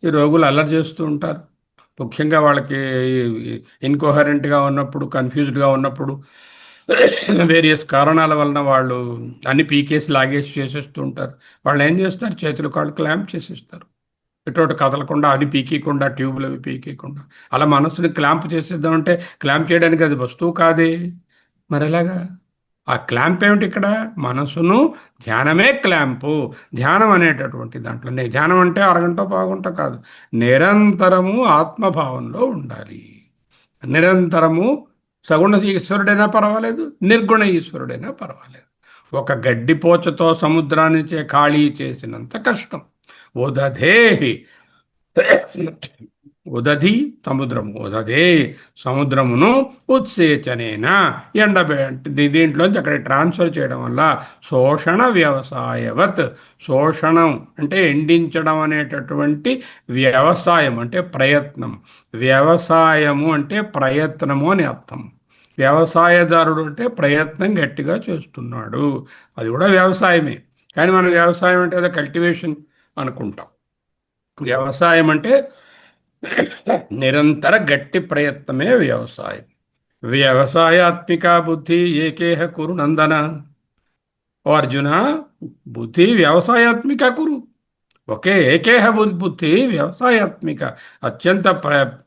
ఈ రోగులు అల్లరి చేస్తూ ఉంటారు. ముఖ్యంగా వాళ్ళకి ఇన్కోహరెంట్గా ఉన్నప్పుడు, కన్ఫ్యూజ్డ్గా ఉన్నప్పుడు, వేరియస్ కారణాల వలన వాళ్ళు అన్ని పీకేసి లాగేసి చేసేస్తూ ఉంటారు. వాళ్ళు ఏం చేస్తారు? చేతులు కాళ్ళు క్లాంప్ చేసేస్తారు. ఎటువంటి కదలకుండా, అవి పీకేయకుండా, ట్యూబ్లు అవి పీకేయకుండా. అలా మనస్సుని క్లాంప్ చేసేద్దామంటే క్లాంప్ చేయడానికి అది వస్తువు కాదే. మరి ఎలాగా? ఆ క్లాంప్ ఏమిటి ఇక్కడ? మనసును ధ్యానమే క్లాంపు. ధ్యానం అనేటటువంటి దాంట్లో, ధ్యానం అంటే అరగంట పావుగంట కాదు, నిరంతరము ఆత్మభావంలో ఉండాలి. నిరంతరము సగుణ ఈశ్వరుడైనా పర్వాలేదు, నిర్గుణ ఈశ్వరుడైనా పర్వాలేదు. ఒక గడ్డిపోచతో సముద్రాన్ని ఖాళీ చేసినంత కష్టం. ఉదధేహి, ఉదధి సముద్రము, ఉదధే సముద్రమును ఉత్సేచనేన దీంట్లోంచి అక్కడ ట్రాన్స్ఫర్ చేయడం వల్ల శోషణ వ్యవసాయవత్. శోషణం అంటే ఎండించడం అనేటటువంటి, వ్యవసాయం అంటే ప్రయత్నం, వ్యవసాయము అంటే ప్రయత్నము అని అర్థం. వ్యవసాయదారుడు అంటే ప్రయత్నం గట్టిగా చేస్తున్నాడు, అది కూడా వ్యవసాయమే. కానీ మనం వ్యవసాయం అంటే అదే కల్టివేషన్ అనుకుంటాం. వ్యవసాయం అంటే నిరంతర గట్టి ప్రయత్నమే వ్యవసాయం. వ్యవసాయాత్మిక బుద్ధి ఏకేహ కురు నందన. ఓ అర్జున, బుద్ధి వ్యవసాయాత్మిక కురు. ఒకే ఏకేహ బుద్ధి వ్యవసాయాత్మిక, అత్యంత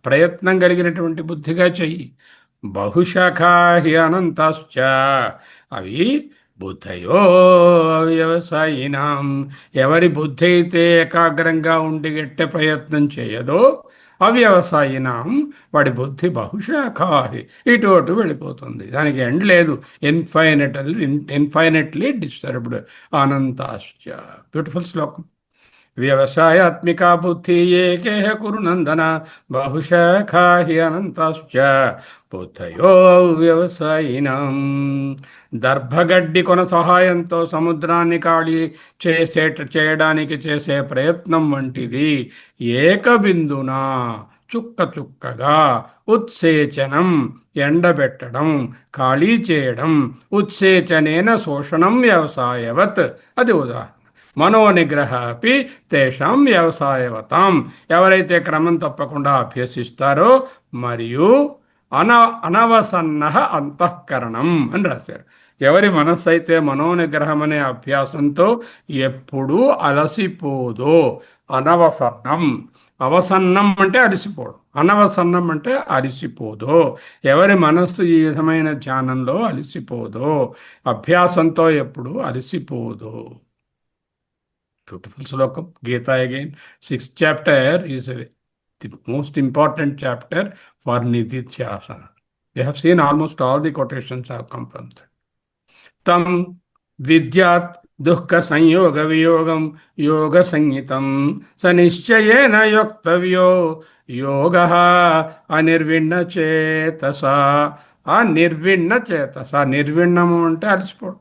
ప్రయత్నం కలిగినటువంటి బుద్ధిగా చెయ్యి. బహుశాఖా హి అనంతాశ్చ, అవి బుద్ధయో వ్యవసాయినాం, ఎవరి బుద్ధి అయితే ఏకాగ్రంగా ఉండి గట్టే ప్రయత్నం చేయదో అవ్యవసాయినాం, వాడి బుద్ధి బహుశాఖా, ఇటు అటు వెళ్ళిపోతుంది, దానికి ఎండ్ లేదు. Infinitely disturbed అనంతాశ్చ. బ్యూటిఫుల్ శ్లోకం. వ్యవసాయాత్మికా బుద్ధి ఏకేహ కురు నందన, బహుశాఖా హి అనంతాశ్చ బుద్ధయో వ్యవసాయినాం. దర్భగడ్డి కొన సహాయంతో సముద్రాన్ని ఖాళీ చేయడానికి చేసే ప్రయత్నం వంటిది. ఏకబిందున, చుక్క చుక్కగా, ఉత్సేచనం ఎండబెట్టడం, ఖాళీ చేయడం, ఉత్సేచనేన శోషణం వ్యవసాయవత్. అది ఉదాహరణ. మనోనిగ్రహ అపి తేషాం వ్యవసాయవతాం, ఎవరైతే క్రమం తప్పకుండా అభ్యసిస్తారో మరియు అనవసన్న అంతఃకరణం అని రాశారు. ఎవరి మనస్సు అయితే మనోనిగ్రహం అనే అభ్యాసంతో ఎప్పుడూ అలసిపోదో, అనవసన్నం. అవసన్నం అంటే అలసిపోవడం, అనవసన్నం అంటే అలసిపోదో. ఎవరి మనస్సు ఈ విధమైన ధ్యానంలో అలసిపోదో, అభ్యాసంతో ఎప్పుడు అలసిపోదో. బ్యూటిఫుల్ శ్లోకం. గీత again 6th chapter is the most important chapter for nididhyasana. We have seen almost all the quotations have come from that. Tam vidyat dukkha sanyoga viyogam yoga sangitam sanischayena yoktavyo yogaha anirvinna chetasa. నిర్విణ్ణ చేతస, నిర్విణ్ణము అంటే అలసిపోవడం,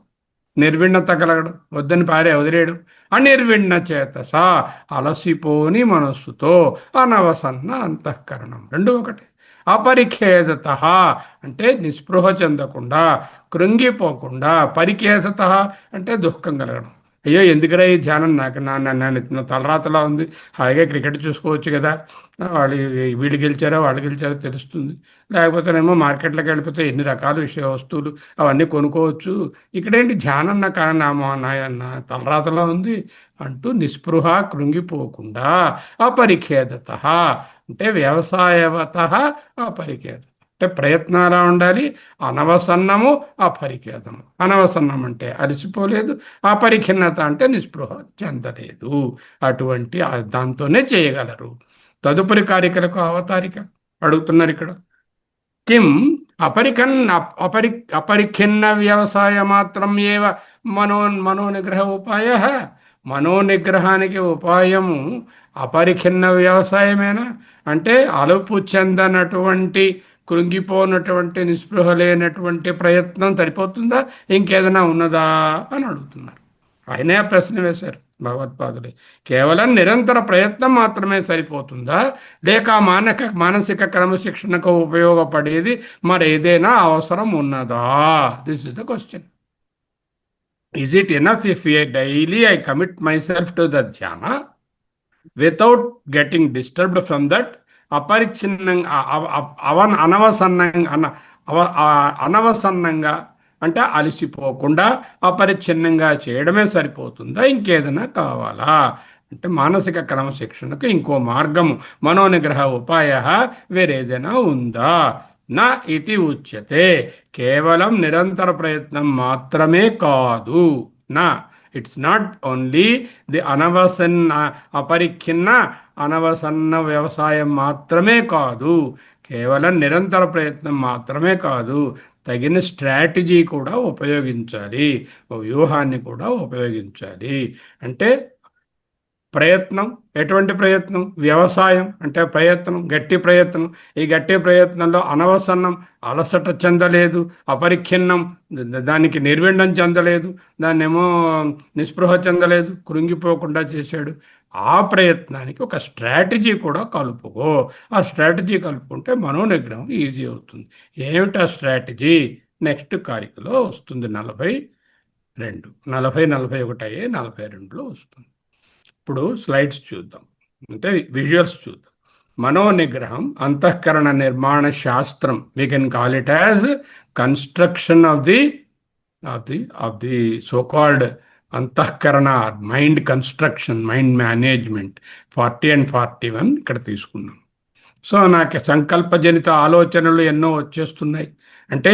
నిర్విణ్ణత కలగడం, వద్దని వదిలేయడం. అనిర్విణ్ణ చేతస, అలసిపోని మనస్సుతో, అనవసన్న అంతఃకరణం, రెండు ఒకటి. అపరిఖేదత అంటే నిస్పృహ చెందకుండా, కృంగిపోకుండా. పరిఖేదత అంటే దుఃఖం కలగడం. అయ్యో ఎందుకురా ఈ ధ్యానం, నాకు నా తలరాతలా ఉంది, హాయిగా క్రికెట్ చూసుకోవచ్చు కదా, వాళ్ళు వీళ్ళు గెలిచారో వాళ్ళు గెలిచారో తెలుస్తుంది, లేకపోతేనేమో మార్కెట్లోకి వెళ్ళిపోతే ఎన్ని రకాల వస్తువులు అవన్నీ కొనుక్కోవచ్చు, ఇక్కడేంటి ధ్యానం నా తలరాతలా ఉంది అంటూ నిస్పృహ, కృంగిపోకుండా. అపరిఖేదత అంటే వ్యవసాయవత అపరిఖేద అంటే ప్రయత్నాలా ఉండాలి. అనవసన్నము, అపరిఖేదము. అనవసన్నం అంటే అలసిపోలేదు, అపరిఖిన్నత అంటే నిస్పృహ చెందలేదు. అటువంటి దాంతోనే చేయగలరు. తదుపరి కారికలకు అవతారిక అడుగుతున్నారు ఇక్కడ. కిం అపరిఖిన్న వ్యవసాయ మాత్రం ఏవ మనోనిగ్రహ ఉపాయ. మనోనిగ్రహానికి ఉపాయము అపరిఖిన్న వ్యవసాయమేనా? అంటే అలుపు చెందనటువంటి, కృంగిపోనటువంటి, నిస్పృహ లేనటువంటి ప్రయత్నం సరిపోతుందా, ఇంకేదైనా ఉన్నదా అని అడుగుతున్నారు. ఆయనే ప్రశ్న వేశారు భగవత్పాదులే. కేవలం నిరంతర ప్రయత్నం మాత్రమే సరిపోతుందా, లేక మానసిక క్రమశిక్షణకు ఉపయోగపడేది మరేదైనా అవసరం ఉన్నదా? This is the question. Is it enough if daily I commit myself to the dhyana without getting disturbed from that? అనవసన్నంగా అంటే అలసిపోకుండా అపరిచ్ఛిన్నంగా చేయడమే సరిపోతుందా, ఇంకేదైనా కావాలా? అంటే మానసిక క్రమశిక్షణకు ఇంకో మార్గము, మనోనిగ్రహ ఉపాయ వేరేదైనా ఉందా? నా ఇది ఉచ్యతే. కేవలం నిరంతర ప్రయత్నం మాత్రమే కాదు. నా ఇట్స్ నాట్ ఓన్లీ ది అపరిఖిన్న అనవసన్న వ్యవసాయం మాత్రమే కాదు, కేవలం నిరంతర ప్రయత్నం మాత్రమే కాదు, తగిన స్ట్రాటజీ కూడా ఉపయోగించాలి, వ్యూహాన్ని కూడా ఉపయోగించాలి. అంటే ప్రయత్నం, ఎటువంటి ప్రయత్నం? వ్యవసాయం అంటే ప్రయత్నం, గట్టి ప్రయత్నం. ఈ గట్టి ప్రయత్నంలో అనవసన్నం, అలసట చెందలేదు, అపరిఖిన్నం దానికి నిర్విండం చెందలేదు, దాన్నేమో నిస్పృహ చెందలేదు, కృంగిపోకుండా చేశాడు. ఆ ప్రయత్నానికి ఒక స్ట్రాటజీ కూడా కలుపుకో. ఆ స్ట్రాటజీ కలుపుకుంటే మనోనిగ్రహం ఈజీ అవుతుంది. ఏమిటి ఆ స్ట్రాటజీ? నెక్స్ట్ కారికలో వస్తుంది. 42, 40, 41 అయ్యే 42లో వస్తుంది. ఇప్పుడు స్లైడ్స్ చూద్దాం, అంటే విజువల్స్ చూద్దాం. మనోనిగ్రహం అంతఃకరణ నిర్మాణ శాస్త్రం. We can call it as construction of the so called antahkarana, mind construction, mind management. 40 and 41 ఇక్కడ తీసుకున్నాం. సో నాకు సంకల్పజనిత ఆలోచనలు ఎన్నో వచ్చేస్తున్నాయి. అంటే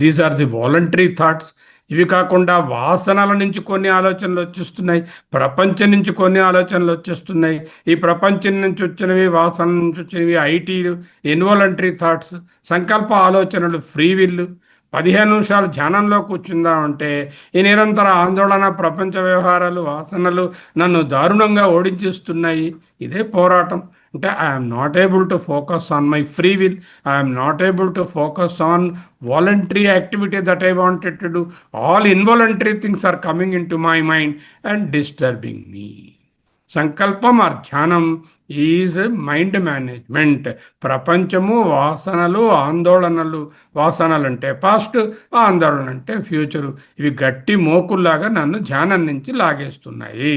these are the voluntary thoughts. ఇవి కాకుండా వాసనల నుంచి కొన్ని ఆలోచనలు వచ్చేస్తున్నాయి, ప్రపంచం నుంచి కొన్ని ఆలోచనలు వచ్చేస్తున్నాయి. ఈ ప్రపంచం నుంచి వచ్చినవి, వాసన నుంచి వచ్చినవి ఐటీలు, ఇన్వాలంటరీ థాట్స్, సంకల్ప ఆలోచనలు, ఫ్రీ విల్లు. 15 నిమిషాలు ధ్యానంలో కూర్చుందామంటే ఈ నిరంతర ఆందోళన, ప్రపంచ వ్యవహారాలు, వాసనలు నన్ను దారుణంగా ఓడించేస్తున్నాయి. ఇదే పోరాటం. అంటే I'm not able to focus on my free will, I'm not able to focus on voluntary activity that I wanted to do. All involuntary things are coming in to my mind and disturbing me. సంకల్పం or ధ్యానం is mind management. ప్రపంచము, వాసనలు, ఆందోళనలు. వాసనలు అంటే past, ఆందోళన అంటే future. ఇవి గట్టి మోకుల్లాగా నన్ను ధ్యానం నుంచి లాగేస్తున్నాయి.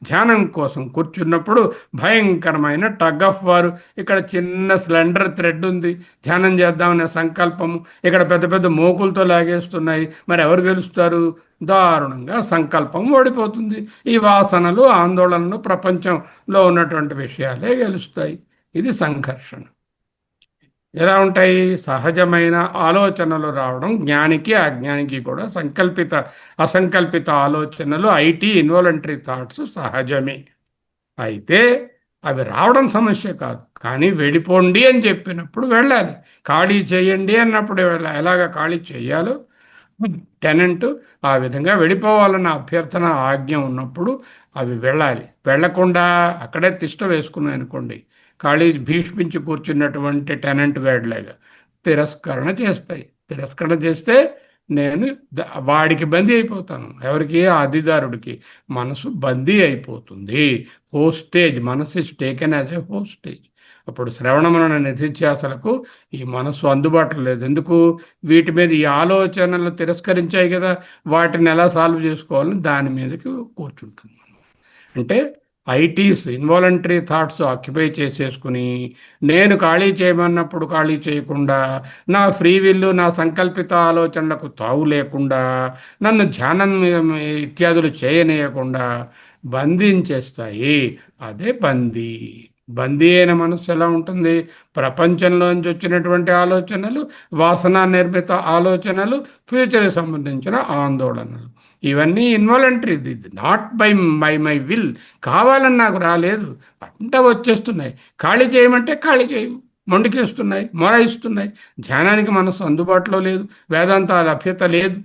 ధ్యానం కోసం కూర్చున్నప్పుడు భయంకరమైన టగ్ ఆఫ్ వారు. ఇక్కడ చిన్న స్లెండర్ థ్రెడ్ ఉంది, ధ్యానం చేద్దామనే సంకల్పము, ఇక్కడ పెద్ద పెద్ద మోకులతో లాగేస్తున్నాయి. మరి ఎవరు గెలుస్తారు? దారుణంగా సంకల్పం ఓడిపోతుంది. ఈ వాసనలు, ఆందోళనలు, ప్రపంచంలో ఉన్నటువంటి విషయాలే గెలుస్తాయి. ఇది సంఘర్షణ. ఎలా ఉంటాయి? సహజమైన ఆలోచనలు రావడం జ్ఞానికి, అజ్ఞానికి కూడా సంకల్పిత, అసంకల్పిత ఆలోచనలు, ఐటీ, ఇన్వాలంటరీ థాట్స్ సహజమే. అయితే అవి రావడం సమస్య కాదు. కానీ వెళ్ళిపోండి అని చెప్పినప్పుడు వెళ్ళాలి, ఖాళీ చేయండి అన్నప్పుడు వెళ్ళాలి. ఎలాగ ఖాళీ చేయాలో టెనెంట్ ఆ విధంగా వెళ్ళిపోవాలన్న అభ్యర్థన, ఆజ్ఞ ఉన్నప్పుడు అవి వెళ్ళాలి. వెళ్లకుండా అక్కడే తిష్ట వేసుకున్నాయి అనుకోండి, ఖాళీ భీష్మించి కూర్చున్నటువంటి టెనెంట్ గైడ్లాగా తిరస్కరణ చేస్తాయి. తిరస్కరణ చేస్తే నేను వాడికి బందీ అయిపోతాను. ఎవరికి? ఆ అధిదారుడికి. మనసు బందీ అయిపోతుంది. హోస్టేజ్. మనసు is taken as a hostage. అప్పుడు శ్రవణమన నిధిధ్యాసలకు ఈ మనస్సు అందుబాటులో లేదు. ఎందుకు? వీటి మీద ఈ ఆలోచనలు తిరస్కరించాయి కదా, వాటిని ఎలా సాల్వ్ చేసుకోవాలని దాని మీదకి కూర్చుంటుంది. అంటే ఐటీస్, ఇన్వాలంటరీ థాట్స్ ఆక్యుపై చేసేసుకుని నేను ఖాళీ చేయమన్నప్పుడు ఖాళీ చేయకుండా, నా ఫ్రీ విల్లు, నా సంకల్పిత ఆలోచనలకు తావు లేకుండా, నన్ను ధ్యానం ఇత్యాదులు చేయనీయకుండా బంధించేస్తాయి. అదే బందీ. బందీ అయిన మనస్సు ఎలా ఉంటుంది? ప్రపంచంలోంచి వచ్చినటువంటి ఆలోచనలు, వాసన నిర్మిత ఆలోచనలు, ఫ్యూచర్కి సంబంధించిన ఆందోళనలు, ఇవన్నీ involuntary. Not by my will. కావాలని నాకు రాలేదు, అంతా వచ్చేస్తున్నాయి. ఖాళీ చేయమంటే ఖాళీ చేయవు, మొండికేస్తున్నాయి, మొరాయిస్తున్నాయి. ధ్యానానికి మనస్సు అందుబాటులో లేదు, వేదాంత లభ్యత లేదు.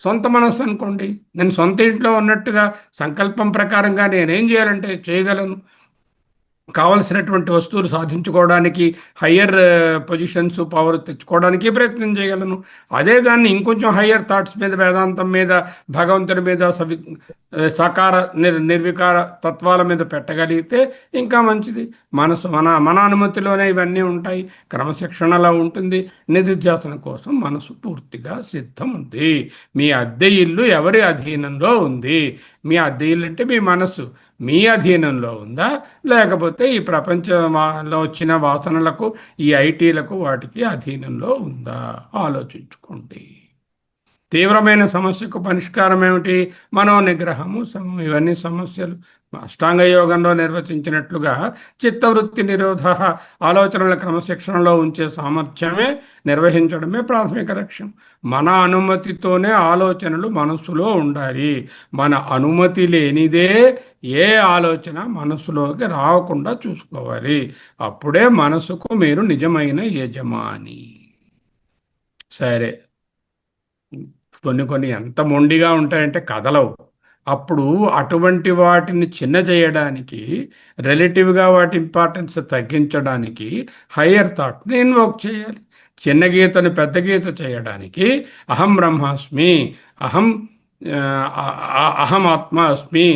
సొంత మనస్సు అనుకోండి, నేను సొంత ఇంట్లో ఉన్నట్టుగా సంకల్పం ప్రకారంగా నేనేం చేయాలంటే చేయగలను. కావలసినటువంటి వస్తువులు సాధించుకోవడానికి, హయ్యర్ పొజిషన్స్, పవర్ తెచ్చుకోవడానికి ప్రయత్నం చేయగలను. అదే దాన్ని ఇంకొంచెం హయ్యర్ థాట్స్ మీద, వేదాంతం మీద, భగవంతుడి మీద, సాకార నిర్వికార తత్వాల మీద పెట్టగలిగితే ఇంకా మంచిది. మనసు మన అనుమతిలోనే ఇవన్నీ ఉంటాయి. క్రమశిక్షణలా ఉంటుంది. నిధిధ్యాసన కోసం మనసు పూర్తిగా సిద్ధం ఉంది. మీ అద్దె ఇల్లు ఎవరి అధీనంలో ఉంది? మీ అద్దె ఇల్లు అంటే మీ మనస్సు మీ అధీనంలో ఉందా, లేకపోతే ఈ ప్రపంచంలో వచ్చిన వాసనలకు, ఈ ఐటీలకు, వాటికి అధీనంలో ఉందా? ఆలోచించుకోండి. తీవ్రమైన సమస్యకు పరిష్కారం ఏమిటి? మనోనిగ్రహము, ఇవన్నీ సమస్యలు. అష్టాంగ యోగంలో నిర్వచించినట్లుగా చిత్తవృత్తి నిరోధ, ఆలోచనల క్రమశిక్షణలో ఉంచే సామర్థ్యమే, నిర్వహించడమే ప్రాథమిక లక్ష్యం. మన అనుమతితోనే ఆలోచనలు మనస్సులో ఉండాలి. మన అనుమతి లేనిదే ఏ ఆలోచన మనస్సులోకి రాకుండా చూసుకోవాలి. అప్పుడే మనసుకు మీరు నిజమైన యజమాని. సరే, కొన్ని ఎంత మొండిగా ఉంటాయంటే కదలవు. అప్పుడు అటువంటి వాటిని చిన్న చేయడానికి, రిలేటివ్గా వాటి ఇంపార్టెన్స్ తగ్గించడానికి హయ్యర్ థాట్ని ఇన్వోక్ చేయాలి. చిన్న గీతను పెద్ద గీత చేయడానికి అహం బ్రహ్మాస్మి, అహం అహం ఆత్మ అస్మి,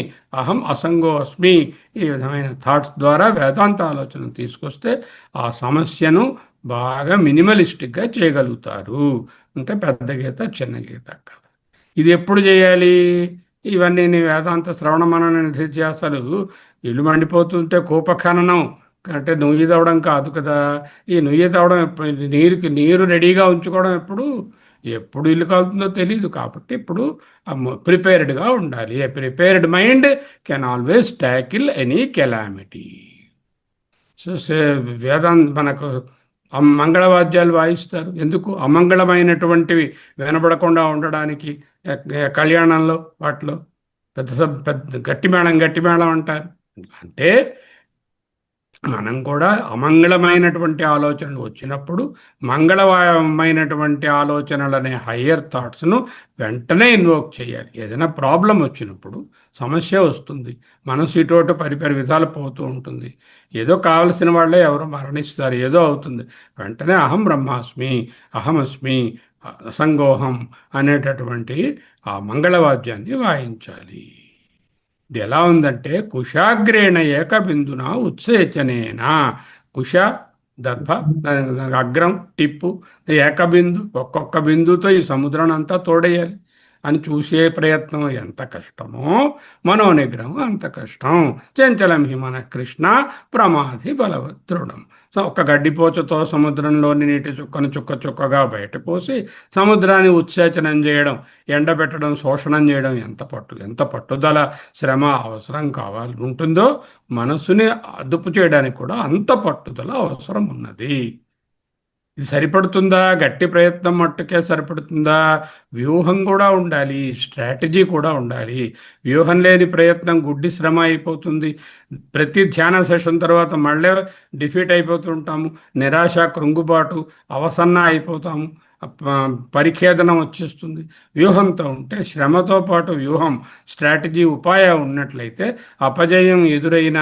అహం అసంగో అస్మి, ఈ విధమైన థాట్స్ ద్వారా వేదాంత ఆలోచన తీసుకొస్తే ఆ సమస్యను బాగా మినిమలిస్టిక్గా చేయగలుగుతారు. అంటే పెద్ద గీత, చిన్న గీత కదా. ఇది ఎప్పుడు చేయాలి? ఇవన్నీ నీ వేదాంత శ్రవణ మనన నిధిధ్యాసలు ఇల్లు మండిపోతుంటే కూపఖననం అంటే నుయ్యి తవ్వడం కాదు కదా. ఈ నుయ్యి తవ్వడం నీరు రెడీగా ఉంచుకోవడం ఎప్పుడు ఇల్లు కాలుతుందో తెలియదు. కాబట్టి ఇప్పుడు ప్రిపేర్డ్గా ఉండాలి. A prepared mind can always tackle any calamity. So మనకు మంగళవాద్యాలు వాయిస్తారు ఎందుకు? అమంగళమైనటువంటివి వినబడకుండా ఉండడానికి. కళ్యాణంలో వాటిలో పెద్ద గట్టి మేళం అంటారు. అంటే మనం కూడా అమంగళమైనటువంటి ఆలోచనలు వచ్చినప్పుడు మంగళమైనటువంటి ఆలోచనలనే హయ్యర్ థాట్స్ను వెంటనే ఇన్వోక్ చేయాలి. ఏదైనా ప్రాబ్లం వచ్చినప్పుడు, సమస్య వస్తుంది, మనసు ఇటువంటి పరిపరి విధాలు పోతూ ఉంటుంది, ఏదో కావలసిన వాళ్ళే ఎవరో మరణిస్తారు, ఏదో అవుతుంది, వెంటనే అహం బ్రహ్మాస్మి, అహమస్మి, అసంగోహం అనేటటువంటి ఆ మంగళవాద్యాన్ని వాయించాలి. ఇది ఎలా ఉందంటే కుశాగ్రేణ ఏకబిందున ఉత్సేచనేనా. కుశ దర్భ, దానికి అగ్రం టిప్పు, ఏకబిందు, ఒక్కొక్క బిందుతో ఈ సముద్రాన్ని అంతా తోడేయాలి అని చూసే ప్రయత్నం ఎంత కష్టమో మనోనిగ్రహం అంత కష్టం. చంచలం హిమన కృష్ణ ప్రమాధి బలవద్రుడం. సో ఒక గడ్డిపోచతో సముద్రంలోని నీటి చుక్కను చుక్క చుక్కగా బయటపోసి సముద్రాన్ని ఉత్సేచనం చేయడం, ఎండబెట్టడం, శోషణం చేయడం ఎంత పట్టుదల, శ్రమ అవసరం కావాలి ఉంటుందో మనస్సుని అదుపు చేయడానికి కూడా అంత పట్టుదల అవసరం ఉన్నది. ఇది సరిపడుతుందా? గట్టి ప్రయత్నం మట్టుకే సరిపడుతుందా? వ్యూహం కూడా ఉండాలి, స్ట్రాటజీ కూడా ఉండాలి. వ్యూహం లేని ప్రయత్నం గుడ్డి శ్రమ అయిపోతుంది. ప్రతి ధ్యాన సెషన్ తర్వాత మళ్ళీ డిఫీట్ అయిపోతుంటాము, నిరాశ, కృంగుబాటు, అవసన్న అయిపోతాము, పరిఖేదనం వచ్చేస్తుంది. వ్యూహంతో ఉంటే, శ్రమతో పాటు వ్యూహం, స్ట్రాటజీ, ఉపాయం ఉన్నట్లయితే అపజయం ఎదురైన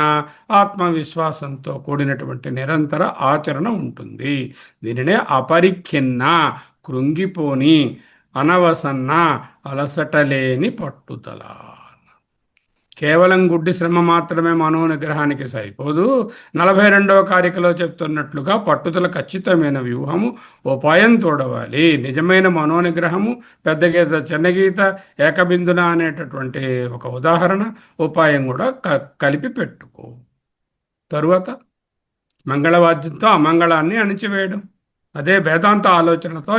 ఆత్మవిశ్వాసంతో కూడినటువంటి నిరంతర ఆచరణ ఉంటుంది. దీనినే అపరిఖిన్న, కృంగిపోని, అనవసన్న, అలసటలేని పట్టుదల. కేవలం గుడ్డి శ్రమ మాత్రమే మనోనిగ్రహానికి సరిపోదు. 42వ కారికలో చెప్తున్నట్లుగా పట్టుదల, ఖచ్చితమైన వ్యూహము, ఉపాయం తోడవాలి. నిజమైన మనోనిగ్రహము పెద్ద గీత, చిన్న గీత, ఏకబిందున అనేటటువంటి ఒక ఉదాహరణ, ఉపాయం కూడా కలిపి పెట్టుకో. తరువాత మంగళవాద్యంతో అమంగళాన్ని అణిచివేయడం. అదే వేదాంత ఆలోచనతో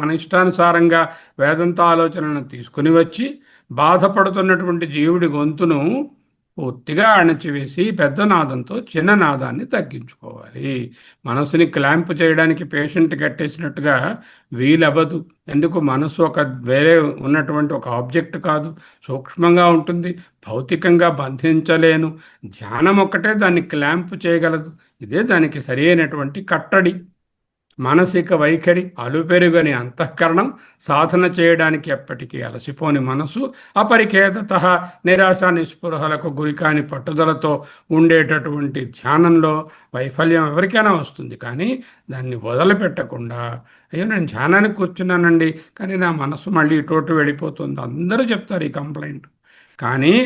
మన ఇష్టానుసారంగా వేదాంత ఆలోచనలను తీసుకుని వచ్చి బాధపడుతున్నటువంటి జీవుడి గొంతును పూర్తిగా అణచివేసి పెద్ద నాదంతో చిన్న నాదాన్ని తగ్గించుకోవాలి. మనసుని క్లాంప్ చేయడానికి పేషెంట్ కట్టేసినట్టుగా వీలవ్వదు. ఎందుకు? మనసు వేరే ఉన్నటువంటి ఒక ఆబ్జెక్ట్ కాదు, సూక్ష్మంగా ఉంటుంది, భౌతికంగా బంధించలేను. ధ్యానం ఒక్కటే దాన్ని క్లాంప్ చేయగలదు. ఇదే దానికి సరి అయినటువంటి కట్టడి. మానసిక వైఖరి, అలుపెరుగని అంతఃకరణం, సాధన చేయడానికి ఎప్పటికీ అలసిపోని మనసు, అపరిఖేదత, నిరాశ నిస్పృహలకు గురికాని పట్టుదలతో ఉండేటటువంటి ధ్యానంలో వైఫల్యం ఎవరికైనా వస్తుంది. కానీ దాన్ని వదిలిపెట్టకుండా, అయ్యో నేను ధ్యానానికి కూర్చున్నానండి కానీ నా మనసు మళ్ళీ ఇటు వెళ్ళిపోతుంది, అందరూ చెప్తారు ఈ కంప్లైంట్. కానీ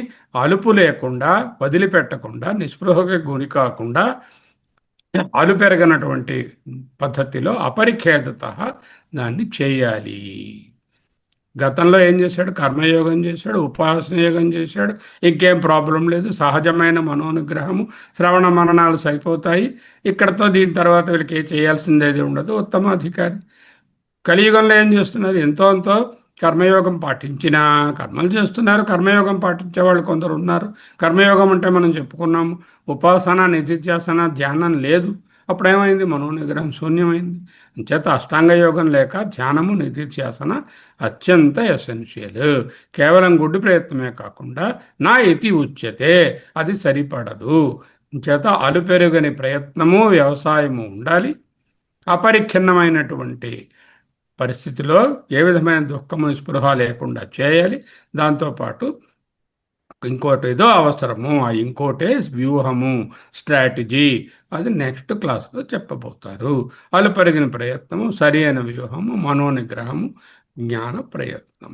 అలుపు లేకుండా, వదిలిపెట్టకుండా, నిస్పృహకి గురి కాకుండా, పెరగనటువంటి పద్ధతిలో అపరిఖేదత దాన్ని చేయాలి. గతంలో ఏం చేశాడు? కర్మయోగం చేశాడు, ఉపాసన యోగం చేశాడు, ఇంకేం ప్రాబ్లం లేదు, సహజమైన మనోనిగ్రహము, శ్రవణ మరణాలు సరిపోతాయి. ఇక్కడతో దీని తర్వాత వీళ్ళకి చేయాల్సిందేది ఉండదు, ఉత్తమాధికారి. కలియుగంలో ఏం చేస్తున్నారు? ఎంతో కర్మయోగం పాటించినా కర్మలు చేస్తున్నారు. కర్మయోగం పాటించే వాళ్ళు కొందరు ఉన్నారు. కర్మయోగం అంటే మనం చెప్పుకున్నాము, ఉపాసన, నిధిధ్యాసన, ధ్యానం లేదు. అప్పుడేమైంది? మనోనిగ్రహం శూన్యమైంది. అంచేత అష్టాంగ యోగం లేక ధ్యానము, నిధిధ్యాసన అత్యంత ఎసెన్షియల్. కేవలం గుడ్డి ప్రయత్నమే కాకుండా నా ఇతి ఉచ్యతే, అది సరిపడదు. చేత అలుపెరుగని ప్రయత్నము, వ్యవసాయము ఉండాలి. అపరిచ్ఛిన్నమైనటువంటి పరిస్థితిలో ఏ విధమైన దుఃఖము, స్పృహ లేకుండా చేయాలి. దాంతోపాటు ఇంకోటి ఏదో అవసరము, ఆ ఇంకోటే వ్యూహము, స్ట్రాటజీ. అది నెక్స్ట్ క్లాస్లో చెప్పబోతారు. అలుపెరిగిన ప్రయత్నము, సరి అయిన వ్యూహము, మనోనిగ్రహము, జ్ఞాన ప్రయత్నం.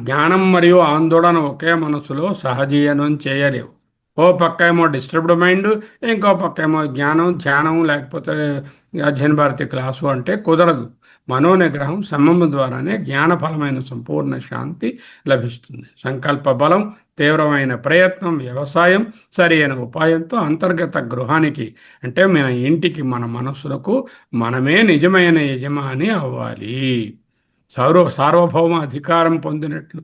జ్ఞానం మరియు ఆందోళన ఒకే మనసులో సహజీవనం చేయలేవు. ఓ పక్క ఏమో డిస్టర్బ్డ్ మైండ్, ఇంకో పక్క ఏమో జ్ఞానం, ధ్యానం, లేకపోతే అధ్యయన భారతి క్లాసు అంటే కుదరదు. మనోనిగ్రహం సమము ద్వారానే జ్ఞానఫలమైన సంపూర్ణ శాంతి లభిస్తుంది. సంకల్ప బలం, తీవ్రమైన ప్రయత్నం, వ్యవసాయం, సరి అయిన ఉపాయంతో అంతర్గత గృహానికి, అంటే మన ఇంటికి, మన మనస్సులకు మనమే నిజమైన యజమాని అవ్వాలి. సార్వభౌమ అధికారం పొందినట్లు.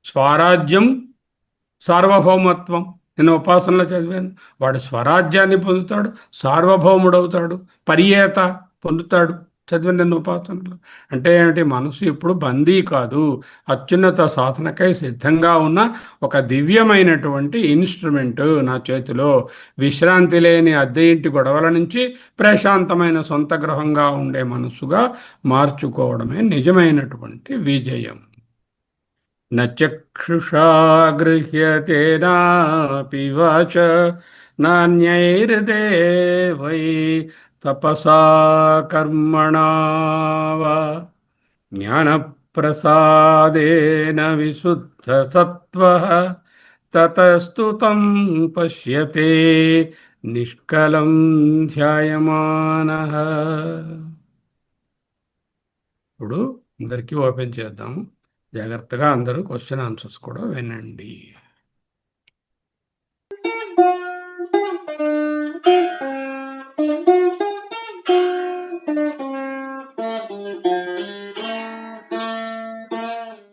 స్వరాజ్యం, సార్వభౌమత్వం. నేను ఉపాసనలో చదివాను. వాడు స్వరాజ్యాన్ని పొందుతాడు, సార్వభౌముడవుతాడు, పర్యేత పొందుతాడు. చదివిన ఉపాసనలు అంటే ఏమిటి? మనసు ఇప్పుడు బందీ కాదు, అత్యున్నత సాధనకై సిద్ధంగా ఉన్న ఒక దివ్యమైనటువంటి ఇన్స్ట్రుమెంట్ నా చేతిలో. విశ్రాంతి లేని అద్దె ఇంటి గొడవల నుంచి ప్రశాంతమైన సొంత గృహంగా ఉండే మనసుగా మార్చుకోవడమే నిజమైనటువంటి విజయం. నచక్షుషా గృహ్యతే నాపి వాచ నాణ్యైర్దేవై తపసా కర్మణా వా జ్ఞానప్రసాదేన విశుద్ధసత్వః తతస్తు తం పశ్యతే నిష్కలం ధ్యాయమానః. ఇప్పుడు అందరికీ ఓపెన్ చేద్దాము. జాగ్రత్తగా అందరూ క్వశ్చన్ ఆన్సర్స్ కూడా వినండి.